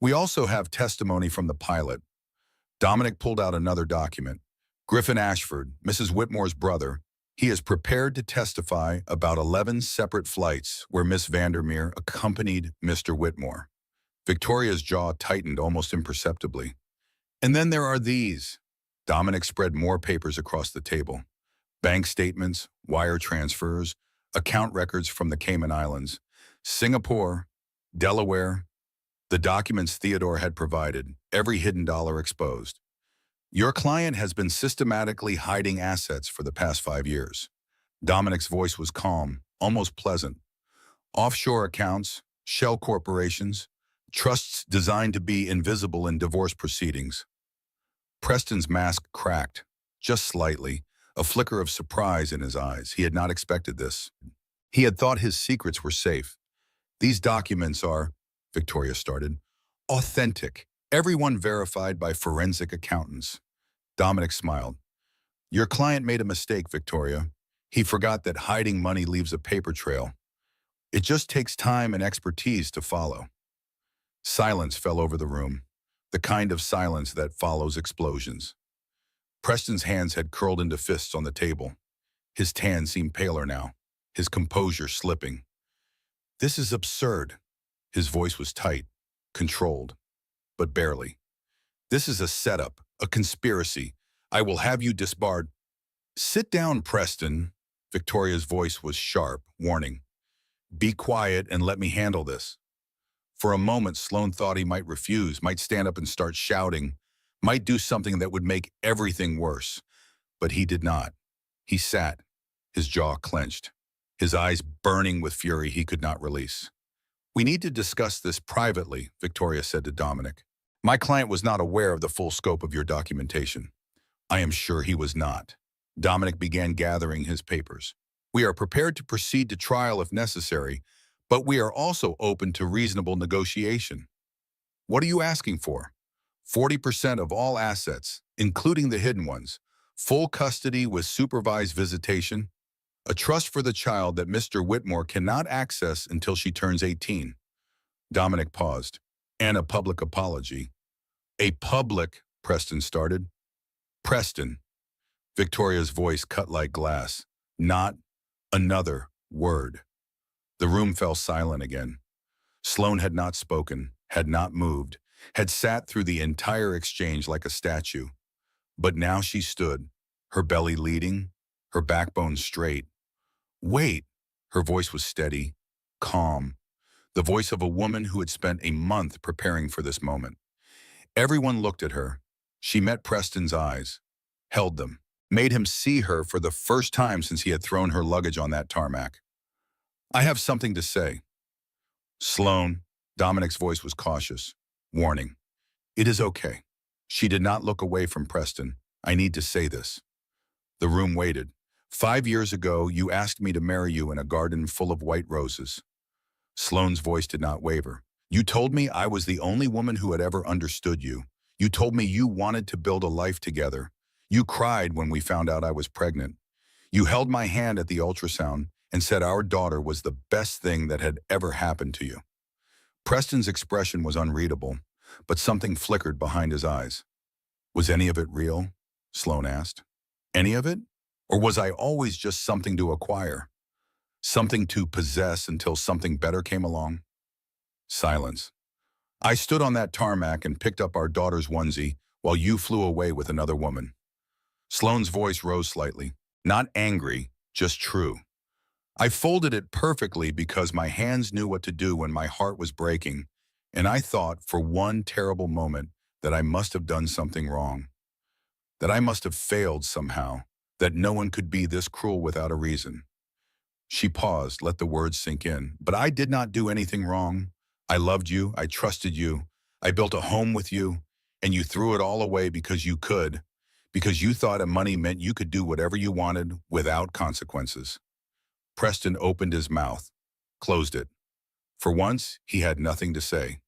"We also have testimony from the pilot." Dominic pulled out another document. "Griffin Ashford, Mrs. Whitmore's brother, he is prepared to testify about 11 separate flights where Miss Vandermeer accompanied Mr. Whitmore." Victoria's jaw tightened almost imperceptibly. "And then there are these." Dominic spread more papers across the table. Bank statements, wire transfers, account records from the Cayman Islands, Singapore, Delaware. The documents Theodore had provided, every hidden dollar exposed. "Your client has been systematically hiding assets for the past 5 years." Dominic's voice was calm, almost pleasant. "Offshore accounts, shell corporations, trusts designed to be invisible in divorce proceedings." Preston's mask cracked, just slightly, a flicker of surprise in his eyes. He had not expected this. He had thought his secrets were safe. "These documents are," Victoria started, "authentic, everyone verified by forensic accountants." Dominic smiled. "Your client made a mistake, Victoria. He forgot that hiding money leaves a paper trail. It just takes time and expertise to follow." Silence fell over the room, the kind of silence that follows explosions. Preston's hands had curled into fists on the table. His tan seemed paler now, his composure slipping. "This is absurd." His voice was tight, controlled, but barely. "This is a setup, a conspiracy. I will have you disbarred." "Sit down, Preston." Victoria's voice was sharp, warning. "Be quiet and let me handle this." For a moment, Sloan thought he might refuse, might stand up and start shouting, might do something that would make everything worse. But he did not. He sat, his jaw clenched, his eyes burning with fury he could not release. "We need to discuss this privately," Victoria said to Dominic. "My client was not aware of the full scope of your documentation." "I am sure he was not." Dominic began gathering his papers. "We are prepared to proceed to trial if necessary, but we are also open to reasonable negotiation." "What are you asking for?" 40% of all assets, including the hidden ones, full custody with supervised visitation, a trust for the child that Mr. Whitmore cannot access until she turns 18. Dominic paused. "And a public apology." "A public," Preston started. "Preston." Victoria's voice cut like glass. "Not another word." The room fell silent again. Sloan had not spoken, had not moved. had sat through the entire exchange like a statue. But now she stood, her belly leading, her backbone straight. Wait! Her voice was steady, calm, the voice of a woman who had spent a month preparing for this moment. Everyone looked at her. She met Preston's eyes, held them, made him see her for the first time since he had thrown her luggage on that tarmac. I have something to say. Sloane, Dominic's voice was cautious, warning. It is okay. She did not look away from Preston. I need to say this. The room waited. 5 years ago, you asked me to marry you in a garden full of white roses. Sloane's voice did not waver. You told me I was the only woman who had ever understood you. You told me you wanted to build a life together. You cried when we found out I was pregnant. You held my hand at the ultrasound and said our daughter was the best thing that had ever happened to you. Preston's expression was unreadable, but something flickered behind his eyes. Was any of it real? Sloane asked. Any of it? Or was I always just something to acquire? Something to possess until something better came along? Silence. I stood on that tarmac and picked up our daughter's onesie while you flew away with another woman. Sloane's voice rose slightly. Not angry, just true. I folded it perfectly because my hands knew what to do when my heart was breaking, and I thought for one terrible moment that I must have done something wrong, that I must have failed somehow, that no one could be this cruel without a reason. She paused, let the words sink in. But I did not do anything wrong. I loved you, I trusted you, I built a home with you, and you threw it all away because you could, because you thought that money meant you could do whatever you wanted without consequences. Preston opened his mouth, closed it. For once, he had nothing to say.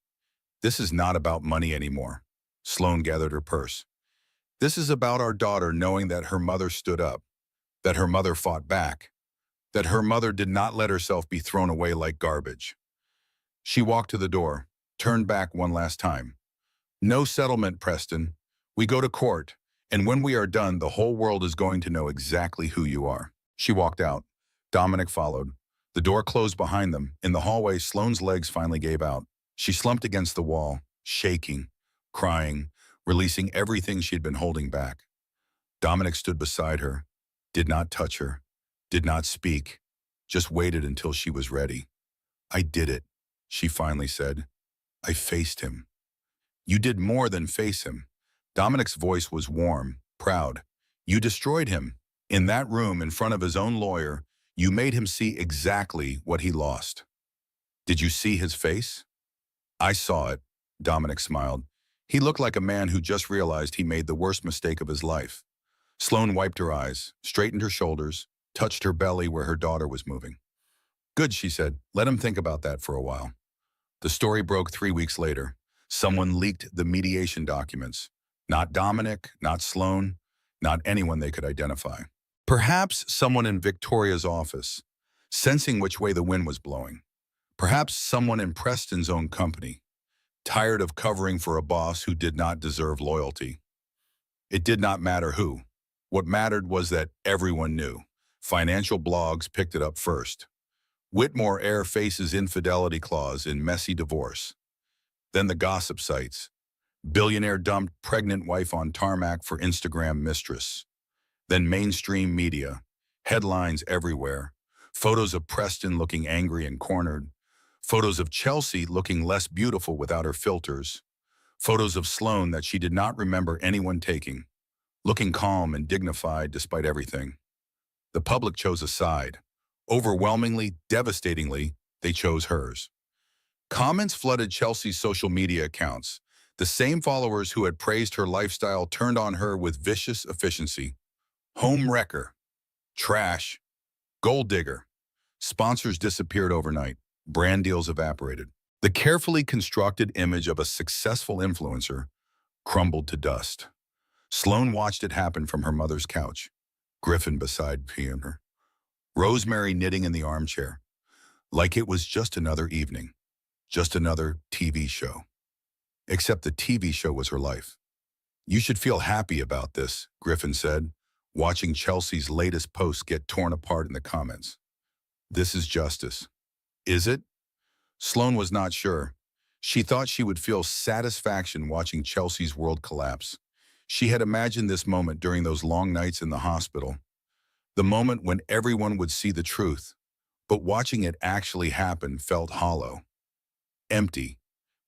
This is not about money anymore. Sloane gathered her purse. This is about our daughter knowing that her mother stood up, that her mother fought back, that her mother did not let herself be thrown away like garbage. She walked to the door, turned back one last time. No settlement, Preston. We go to court, and when we are done, the whole world is going to know exactly who you are. She walked out. Dominic followed. The door closed behind them. In the hallway, Sloane's legs finally gave out. She slumped against the wall, shaking, crying, releasing everything she had been holding back. Dominic stood beside her, did not touch her, did not speak, just waited until she was ready. I did it, she finally said. I faced him. You did more than face him. Dominic's voice was warm, proud. You destroyed him. In that room, in front of his own lawyer, you made him see exactly what he lost. Did you see his face? I saw it, Dominic smiled. He looked like a man who just realized he made the worst mistake of his life. Sloane wiped her eyes, straightened her shoulders, touched her belly where her daughter was moving. Good, she said. Let him think about that for a while. The story broke 3 weeks later. Someone leaked the mediation documents. Not Dominic, not Sloane, not anyone they could identify. Perhaps someone in Victoria's office, sensing which way the wind was blowing. Perhaps someone in Preston's own company, tired of covering for a boss who did not deserve loyalty. It did not matter who. What mattered was that everyone knew. Financial blogs picked it up first. Whitmore Air faces infidelity clause in messy divorce. Then the gossip sites. Billionaire dumped pregnant wife on tarmac for Instagram mistress. Then mainstream media. Headlines everywhere. Photos of Preston looking angry and cornered. Photos of Chelsea looking less beautiful without her filters. Photos of Sloane that she did not remember anyone taking. Looking calm and dignified despite everything. The public chose a side. Overwhelmingly, devastatingly, they chose hers. Comments flooded Chelsea's social media accounts. The same followers who had praised her lifestyle turned on her with vicious efficiency. Home wrecker. Trash. Gold digger. Sponsors disappeared overnight. Brand deals evaporated. The carefully constructed image of a successful influencer crumbled to dust. Sloane watched it happen from her mother's couch. Griffin beside her. Rosemary knitting in the armchair. Like it was just another evening. Just another TV show. Except the TV show was her life. You should feel happy about this, Griffin said, watching Chelsea's latest post get torn apart in the comments. This is justice. Is it? Sloane was not sure. She thought she would feel satisfaction watching Chelsea's world collapse. She had imagined this moment during those long nights in the hospital, the moment when everyone would see the truth. But watching it actually happen felt hollow, empty,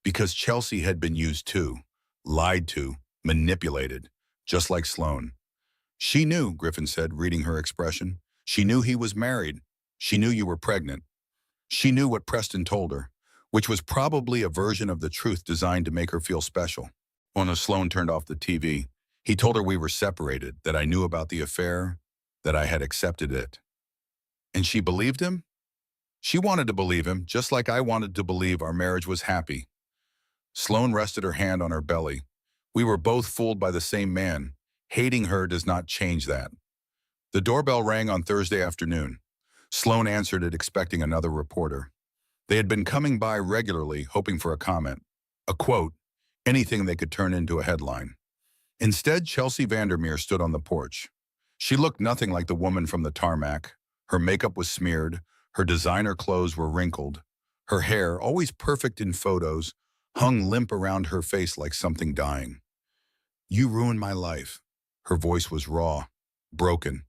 because Chelsea had been used too, lied to, manipulated, just like Sloane. She knew, Griffin said, reading her expression. She knew he was married. She knew you were pregnant. She knew what Preston told her, which was probably a version of the truth designed to make her feel special. When Sloane turned off the TV, he told her we were separated, that I knew about the affair, that I had accepted it. And she believed him? She wanted to believe him, just like I wanted to believe our marriage was happy. Sloane rested her hand on her belly. We were both fooled by the same man. Hating her does not change that. The doorbell rang on Thursday afternoon. Sloane answered it, expecting another reporter. They had been coming by regularly, hoping for a comment, a quote, anything they could turn into a headline. Instead, Chelsea Vandermeer stood on the porch. She looked nothing like the woman from the tarmac. Her makeup was smeared. Her designer clothes were wrinkled. Her hair, always perfect in photos, hung limp around her face like something dying. You ruined my life. Her voice was raw, broken.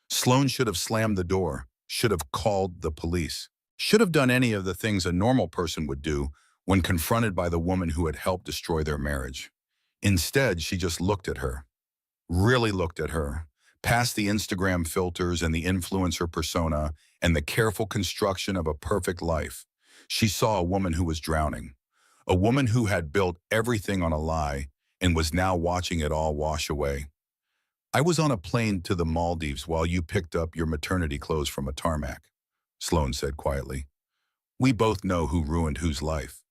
Sloane should have slammed the door, should have called the police, should have done any of the things a normal person would do when confronted by the woman who had helped destroy their marriage. Instead, she just looked at her, really looked at her, past the Instagram filters and the influencer persona and the careful construction of a perfect life. She saw a woman who was drowning, a woman who had built everything on a lie and was now watching it all wash away. I was on a plane to the Maldives while you picked up your maternity clothes from a tarmac, Sloane said quietly. We both know who ruined whose life.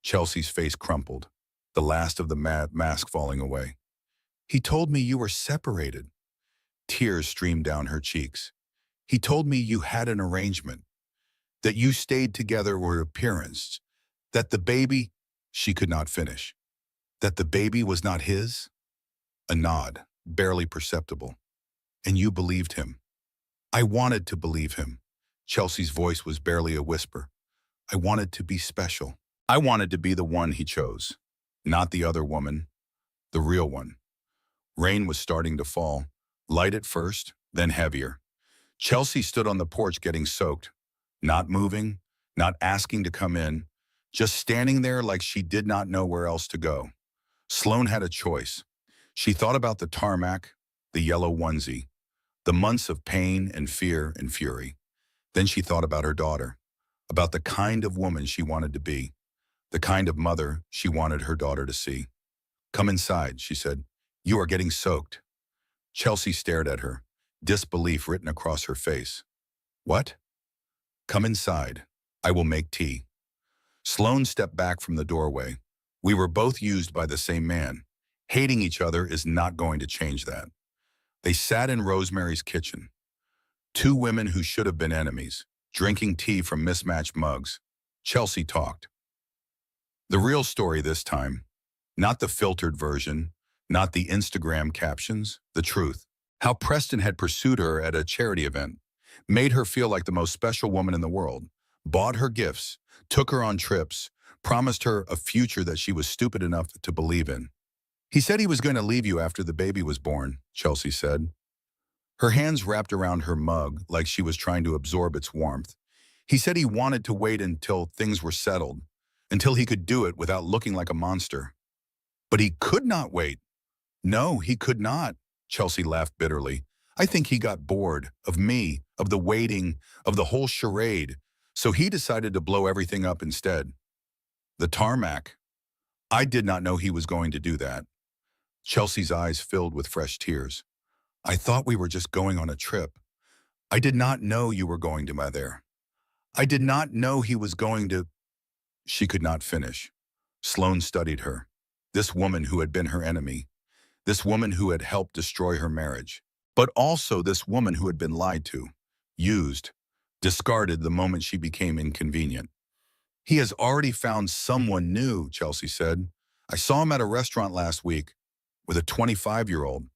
Chelsea's face crumpled, the last of the mask falling away. He told me you were separated. Tears streamed down her cheeks. He told me you had an arrangement, that you stayed together with appearance, that the baby, she could not finish, that the baby was not his? A nod, barely perceptible. And you believed him. I wanted to believe him. Chelsea's voice was barely a whisper. I wanted to be special. I wanted to be the one he chose, not the other woman, the real one. Rain was starting to fall, light at first, then heavier. Chelsea stood on the porch getting soaked, not moving, not asking to come in, just standing there like she did not know where else to go. Sloane had a choice. She thought about the tarmac, the yellow onesie, the months of pain and fear and fury. Then she thought about her daughter, about the kind of woman she wanted to be, the kind of mother she wanted her daughter to see. Come inside, she said. You are getting soaked. Chelsea stared at her, disbelief written across her face. What? Come inside. I will make tea. Sloane stepped back from the doorway. We were both used by the same man. Hating each other is not going to change that. They sat in Rosemary's kitchen. Two women who should have been enemies, drinking tea from mismatched mugs. Chelsea talked. The real story this time, not the filtered version, not the Instagram captions, the truth. How Preston had pursued her at a charity event, made her feel like the most special woman in the world, bought her gifts, took her on trips, promised her a future that she was stupid enough to believe in. He said he was going to leave you after the baby was born, Chelsea said. Her hands wrapped around her mug like she was trying to absorb its warmth. He said he wanted to wait until things were settled, until he could do it without looking like a monster. But he could not wait. No, he could not, Chelsea laughed bitterly. I think he got bored of me, of the waiting, of the whole charade, so he decided to blow everything up instead. The tarmac. I did not know he was going to do that. Chelsea's eyes filled with fresh tears. I thought we were just going on a trip. I did not know you were going to my there. I did not know he was going to... She could not finish. Sloane studied her. This woman who had been her enemy. This woman who had helped destroy her marriage. But also this woman who had been lied to, used, discarded the moment she became inconvenient. He has already found someone new, Chelsea said. I saw him at a restaurant last week with a 25-year-old,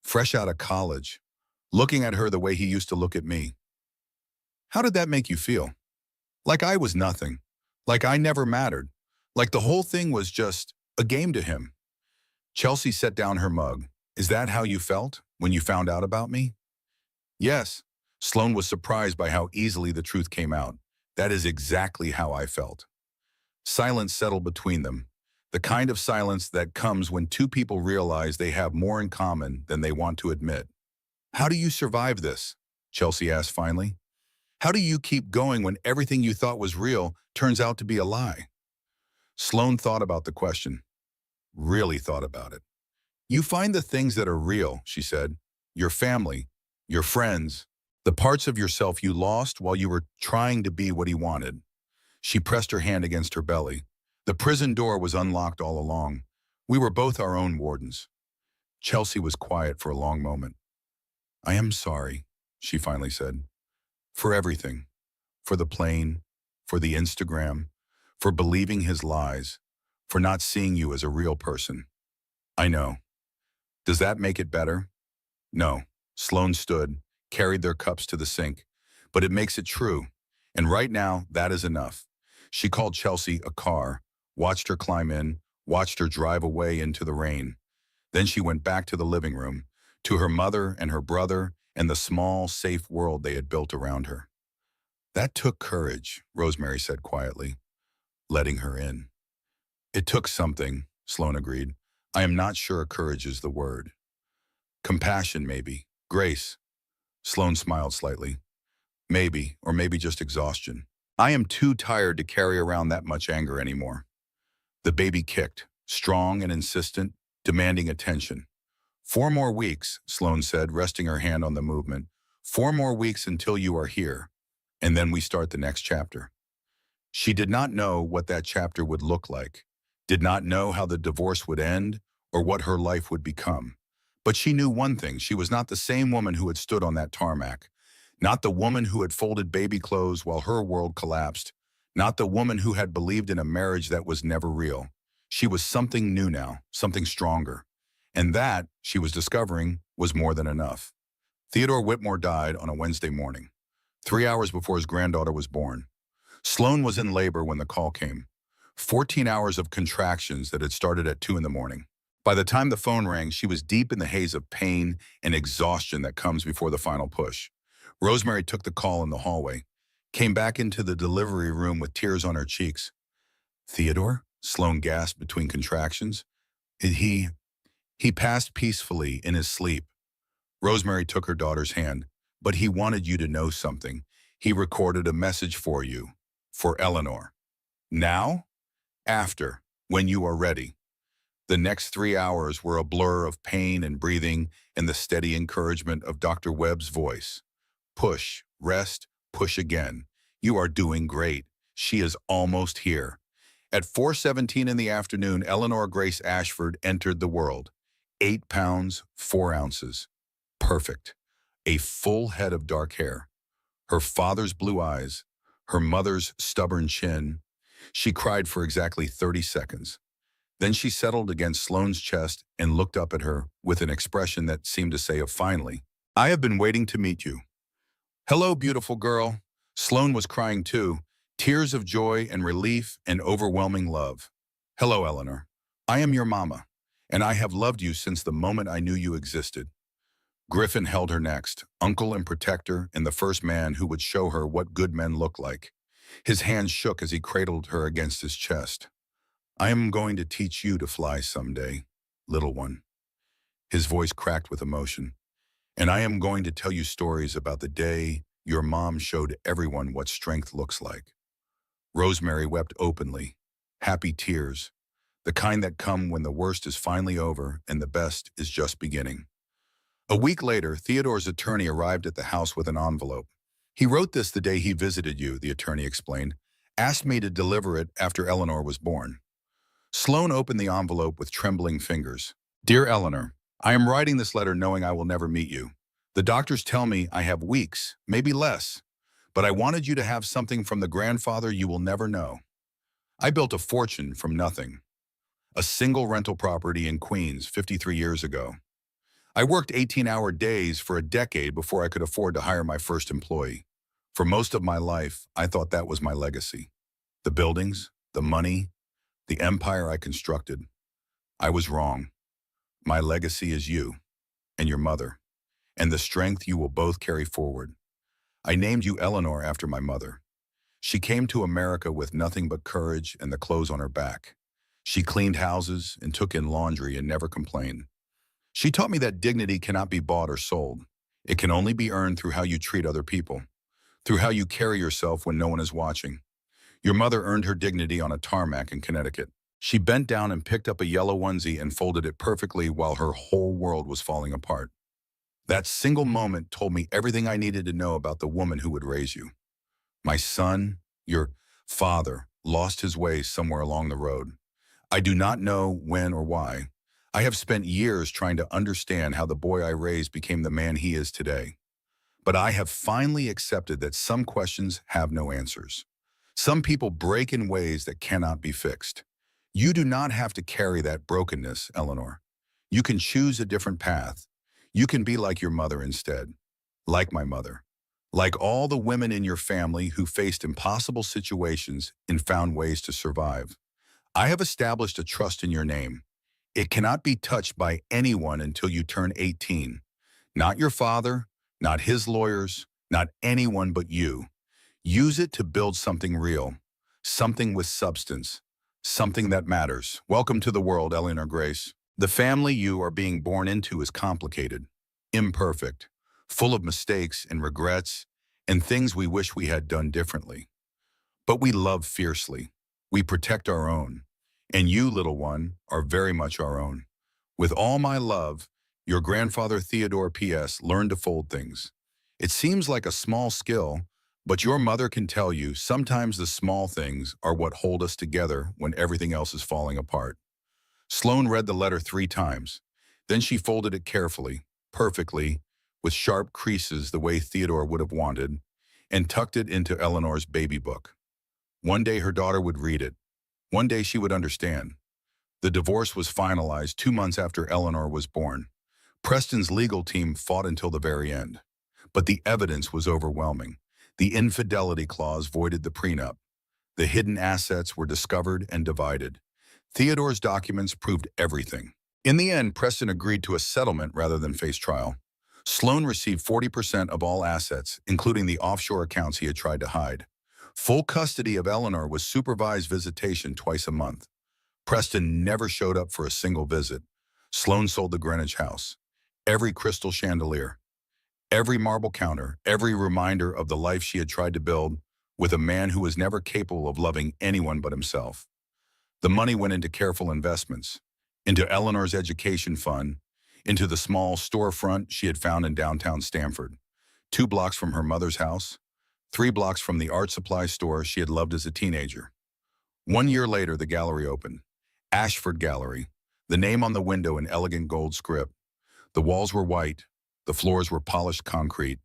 fresh out of college, looking at her the way he used to look at me. How did that make you feel? Like I was nothing. Like I never mattered. Like the whole thing was just a game to him. Chelsea set down her mug. Is that how you felt when you found out about me? Yes. Sloane was surprised by how easily the truth came out. That is exactly how I felt. Silence settled between them. The kind of silence that comes when two people realize they have more in common than they want to admit. How do you survive this? Chelsea asked finally. How do you keep going when everything you thought was real turns out to be a lie? Sloane thought about the question. Really thought about it. You find the things that are real, she said. Your family, your friends, the parts of yourself you lost while you were trying to be what he wanted. She pressed her hand against her belly. The prison door was unlocked all along. We were both our own wardens. Chelsea was quiet for a long moment. I am sorry, she finally said. For everything. For the plane, for the Instagram, for believing his lies, for not seeing you as a real person. I know. Does that make it better? No. Sloane stood, carried their cups to the sink. But it makes it true. And right now, that is enough. She called Chelsea a car, watched her climb in, watched her drive away into the rain. Then she went back to the living room, to her mother and her brother and the small, safe world they had built around her. That took courage, Rosemary said quietly, letting her in. It took something, Sloane agreed. I am not sure courage is the word. Compassion, maybe. Grace. Sloane smiled slightly. Maybe, or maybe just exhaustion. I am too tired to carry around that much anger anymore. The baby kicked, strong and insistent, demanding attention. 4 more weeks, Sloane said, resting her hand on the movement. 4 more weeks until you are here, and then we start the next chapter. She did not know what that chapter would look like, did not know how the divorce would end or what her life would become. But she knew one thing, she was not the same woman who had stood on that tarmac, not the woman who had folded baby clothes while her world collapsed, not the woman who had believed in a marriage that was never real. She was something new now, something stronger. And that, she was discovering, was more than enough. Theodore Whitmore died on a Wednesday morning, 3 hours before his granddaughter was born. Sloane was in labor when the call came. 14 hours of contractions that had started at 2 in the morning. By the time the phone rang, she was deep in the haze of pain and exhaustion that comes before the final push. Rosemary took the call in the hallway, came back into the delivery room with tears on her cheeks. Theodore? Sloane gasped between contractions. He passed peacefully in his sleep. Rosemary took her daughter's hand. But he wanted you to know something. He recorded a message for you. For Eleanor. Now? After. When you are ready. The next 3 hours were a blur of pain and breathing and the steady encouragement of Dr. Webb's voice. Push, rest, push again. You are doing great. She is almost here. At 4:17 in the afternoon, Eleanor Grace Ashford entered the world. 8 pounds, 4 ounces. Perfect. A full head of dark hair. Her father's blue eyes. Her mother's stubborn chin. She cried for exactly 30 seconds. Then she settled against Sloane's chest and looked up at her with an expression that seemed to say, finally, I have been waiting to meet you. Hello, beautiful girl. Sloane was crying too, tears of joy and relief and overwhelming love. Hello, Eleanor. I am your mama, and I have loved you since the moment I knew you existed. Griffin held her next, uncle and protector and the first man who would show her what good men look like. His hands shook as he cradled her against his chest. I am going to teach you to fly someday, little one. His voice cracked with emotion. And I am going to tell you stories about the day your mom showed everyone what strength looks like. Rosemary wept openly, happy tears, the kind that come when the worst is finally over and the best is just beginning. A week later, Theodore's attorney arrived at the house with an envelope. He wrote this the day he visited you, the attorney explained, asked me to deliver it after Eleanor was born. Sloane opened the envelope with trembling fingers. Dear Eleanor, I am writing this letter knowing I will never meet you. The doctors tell me I have weeks, maybe less, but I wanted you to have something from the grandfather you will never know. I built a fortune from nothing. A single rental property in Queens 53 years ago. I worked 18-hour days for a decade before I could afford to hire my first employee. For most of my life, I thought that was my legacy. The buildings, the money, the empire I constructed. I was wrong. My legacy is you and your mother, and the strength you will both carry forward. I named you Eleanor after my mother. She came to America with nothing but courage and the clothes on her back. She cleaned houses and took in laundry and never complained. She taught me that dignity cannot be bought or sold. It can only be earned through how you treat other people, through how you carry yourself when no one is watching. Your mother earned her dignity on a tarmac in Connecticut. She bent down and picked up a yellow onesie and folded it perfectly while her whole world was falling apart. That single moment told me everything I needed to know about the woman who would raise you. My son, your father, lost his way somewhere along the road. I do not know when or why. I have spent years trying to understand how the boy I raised became the man he is today. But I have finally accepted that some questions have no answers. Some people break in ways that cannot be fixed. You do not have to carry that brokenness, Eleanor. You can choose a different path. You can be like your mother instead. Like my mother. Like all the women in your family who faced impossible situations and found ways to survive. I have established a trust in your name. It cannot be touched by anyone until you turn 18. Not your father, not his lawyers, not anyone but you. Use it to build something real, something with substance, something that matters. Welcome to the world, Eleanor Grace. The family you are being born into is complicated, imperfect, full of mistakes and regrets and things we wish we had done differently. But we love fiercely. We protect our own. And you, little one, are very much our own. With all my love, your grandfather Theodore P.S. learned to fold things. It seems like a small skill, but your mother can tell you sometimes the small things are what hold us together when everything else is falling apart. Sloane read the letter 3 times. Then she folded it carefully, perfectly, with sharp creases the way Theodore would have wanted, and tucked it into Eleanor's baby book. One day her daughter would read it. One day she would understand. The divorce was finalized 2 months after Eleanor was born. Preston's legal team fought until the very end. But the evidence was overwhelming. The infidelity clause voided the prenup. The hidden assets were discovered and divided. Theodore's documents proved everything. In the end, Preston agreed to a settlement rather than face trial. Sloane received 40% of all assets, including the offshore accounts he had tried to hide. Full custody of Eleanor was supervised visitation twice a month. Preston never showed up for a single visit. Sloane sold the Greenwich house. Every crystal chandelier, every marble counter, every reminder of the life she had tried to build with a man who was never capable of loving anyone but himself. The money went into careful investments, into Eleanor's education fund, into the small storefront she had found in downtown Stamford, 2 blocks from her mother's house, 3 blocks from the art supply store she had loved as a teenager. 1 year later, the gallery opened. Ashford Gallery, the name on the window in elegant gold script. The walls were white, the floors were polished concrete.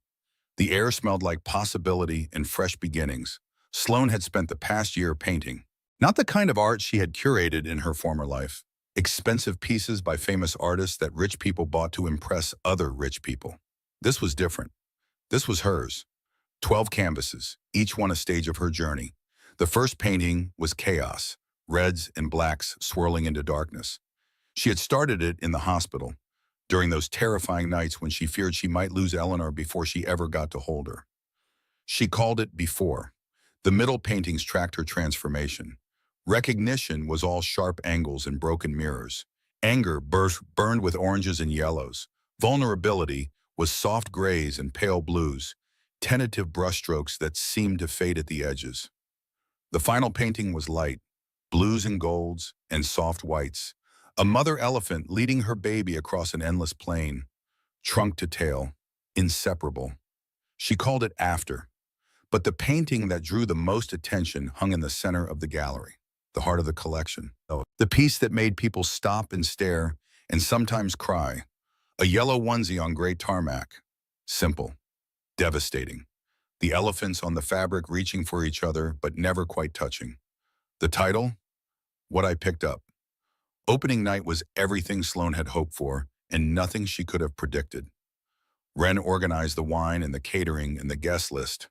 The air smelled like possibility and fresh beginnings. Sloane had spent the past year painting. Not the kind of art she had curated in her former life. Expensive pieces by famous artists that rich people bought to impress other rich people. This was different. This was hers. 12 canvases, each one a stage of her journey. The first painting was chaos, reds and blacks swirling into darkness. She had started it in the hospital, during those terrifying nights when she feared she might lose Eleanor before she ever got to hold her. She called it Before. The middle paintings tracked her transformation. Recognition was all sharp angles and broken mirrors. Anger burned with oranges and yellows. Vulnerability was soft grays and pale blues, tentative brushstrokes that seemed to fade at the edges. The final painting was light, blues and golds and soft whites. A mother elephant leading her baby across an endless plain, trunk to tail, inseparable. She called it After. But the painting that drew the most attention hung in the center of the gallery, the heart of the collection. The piece that made people stop and stare and sometimes cry. A yellow onesie on gray tarmac. Simple. Devastating. The elephants on the fabric reaching for each other but never quite touching. The title? What I Picked Up. Opening night was everything Sloane had hoped for and nothing she could have predicted. Wren organized the wine and the catering and the guest list.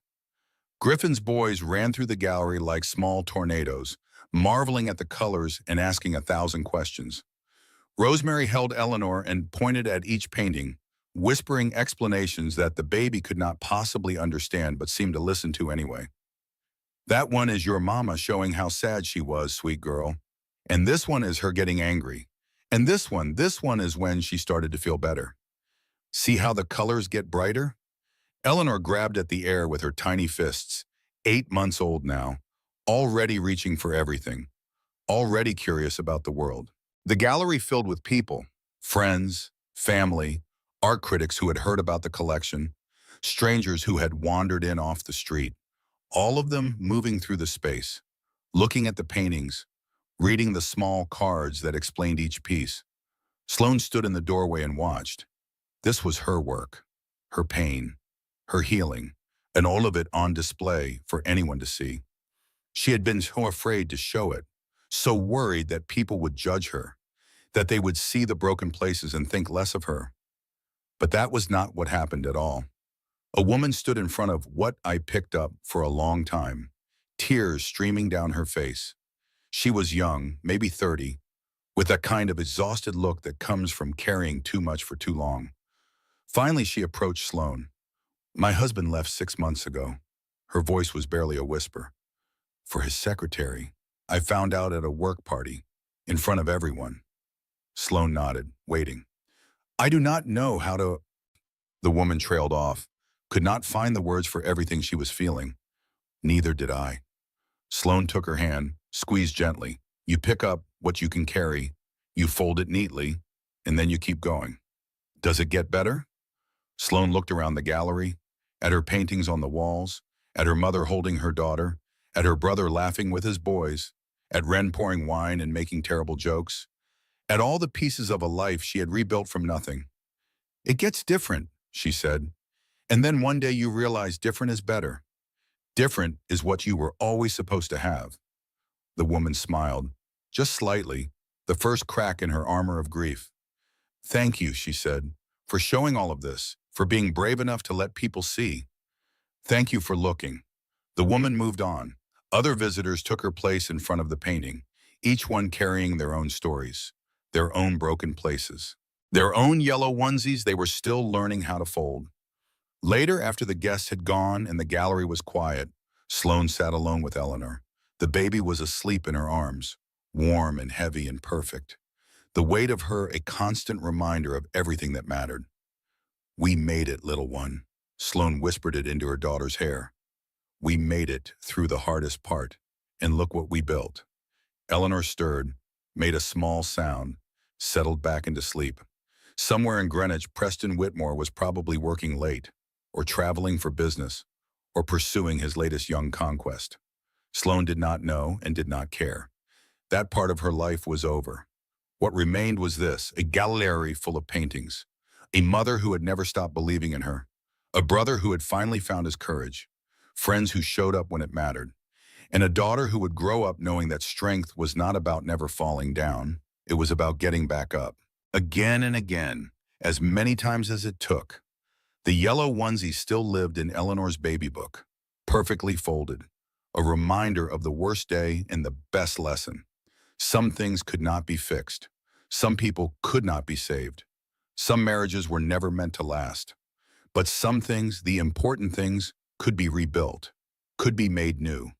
Griffin's boys ran through the gallery like small tornadoes, marveling at the colors and asking 1,000 questions. Rosemary held Eleanor and pointed at each painting, whispering explanations that the baby could not possibly understand but seemed to listen to anyway. That one is your mama showing how sad she was, sweet girl. And this one is her getting angry. And this one is when she started to feel better. See how the colors get brighter? Eleanor grabbed at the air with her tiny fists, 8 months old now, already reaching for everything, already curious about the world. The gallery filled with people, friends, family, art critics who had heard about the collection, strangers who had wandered in off the street, all of them moving through the space, looking at the paintings, reading the small cards that explained each piece. Sloane stood in the doorway and watched. This was her work, her pain, her healing, and all of it on display for anyone to see. She had been so afraid to show it, so worried that people would judge her, that they would see the broken places and think less of her. But that was not what happened at all. A woman stood in front of what I picked up for a long time, tears streaming down her face. She was young, maybe 30, with that kind of exhausted look that comes from carrying too much for too long. Finally, she approached Sloane. My husband left 6 months ago. Her voice was barely a whisper. For his secretary, I found out at a work party, in front of everyone. Sloane nodded, waiting. I do not know how to... The woman trailed off, could not find the words for everything she was feeling. Neither did I. Sloane took her hand, squeezed gently. You pick up what you can carry, you fold it neatly, and then you keep going. Does it get better? Sloane looked around the gallery, at her paintings on the walls, at her mother holding her daughter, at her brother laughing with his boys, at Ren pouring wine and making terrible jokes, at all the pieces of a life she had rebuilt from nothing. It gets different, she said. And then one day you realize different is better. Different is what you were always supposed to have. The woman smiled, just slightly, the first crack in her armor of grief. Thank you, she said, for showing all of this, for being brave enough to let people see. Thank you for looking. The woman moved on. Other visitors took her place in front of the painting, each one carrying their own stories, their own broken places, their own yellow onesies they were still learning how to fold. Later, after the guests had gone and the gallery was quiet, Sloane sat alone with Eleanor. The baby was asleep in her arms, warm and heavy and perfect. The weight of her a constant reminder of everything that mattered. We made it, little one. Sloane whispered it into her daughter's hair. We made it through the hardest part, and look what we built. Eleanor stirred, made a small sound, settled back into sleep. Somewhere in Greenwich, Preston Whitmore was probably working late, or traveling for business, or pursuing his latest young conquest. Sloane did not know and did not care. That part of her life was over. What remained was this, a gallery full of paintings, a mother who had never stopped believing in her, a brother who had finally found his courage, friends who showed up when it mattered, and a daughter who would grow up knowing that strength was not about never falling down, it was about getting back up. Again and again, as many times as it took. The yellow onesie still lived in Eleanor's baby book, perfectly folded, a reminder of the worst day and the best lesson. Some things could not be fixed. Some people could not be saved. Some marriages were never meant to last. But some things, the important things, could be rebuilt, could be made new,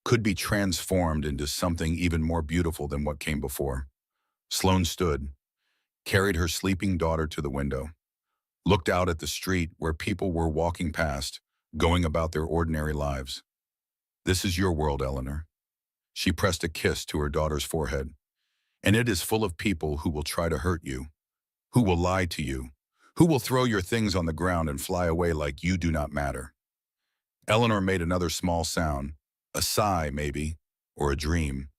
could be transformed into something even more beautiful than what came before. Sloane stood, carried her sleeping daughter to the window, looked out at the street where people were walking past, going about their ordinary lives. This is your world, Eleanor. She pressed a kiss to her daughter's forehead. And it is full of people who will try to hurt you, who will lie to you, who will throw your things on the ground and fly away like you do not matter. Eleanor made another small sound, a sigh maybe, or a dream.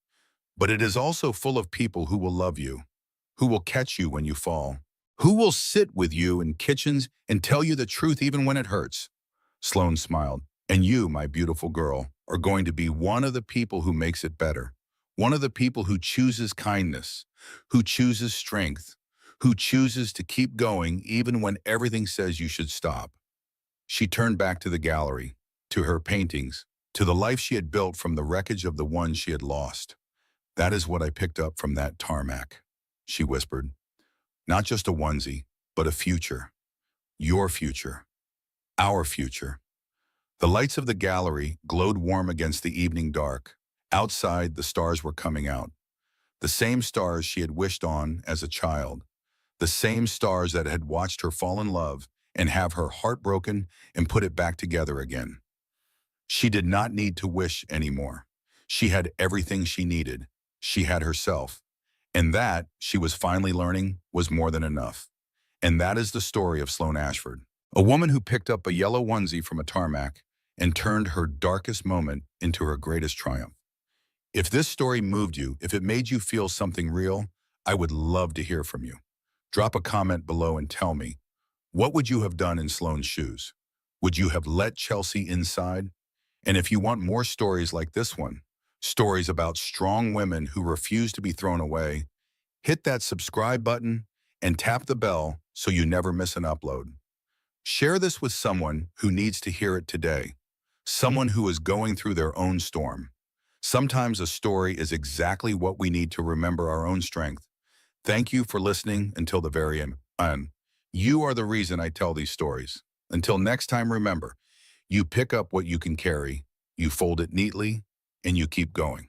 But it is also full of people who will love you, who will catch you when you fall, who will sit with you in kitchens and tell you the truth even when it hurts. Sloane smiled. And you, my beautiful girl, are going to be one of the people who makes it better. One of the people who chooses kindness, who chooses strength, who chooses to keep going even when everything says you should stop. She turned back to the gallery, to her paintings, to the life she had built from the wreckage of the one she had lost. That is what I picked up from that tarmac, she whispered. Not just a onesie, but a future. Your future. Our future. The lights of the gallery glowed warm against the evening dark. Outside, the stars were coming out. The same stars she had wished on as a child. The same stars that had watched her fall in love and have her heart broken and put it back together again. She did not need to wish anymore. She had everything she needed. She had herself. And that, she was finally learning, was more than enough. And that is the story of Sloane Ashford. A woman who picked up a yellow onesie from a tarmac and turned her darkest moment into her greatest triumph. If this story moved you, if it made you feel something real, I would love to hear from you. Drop a comment below and tell me, what would you have done in Sloane's shoes? Would you have let Chelsea inside? And if you want more stories like this one, stories about strong women who refuse to be thrown away, hit that subscribe button and tap the bell so you never miss an upload. Share this with someone who needs to hear it today, someone who is going through their own storm. Sometimes a story is exactly what we need to remember our own strength. Thank you for listening until the very end. And you are the reason I tell these stories. Until next time, remember, you pick up what you can carry, you fold it neatly, and you keep going.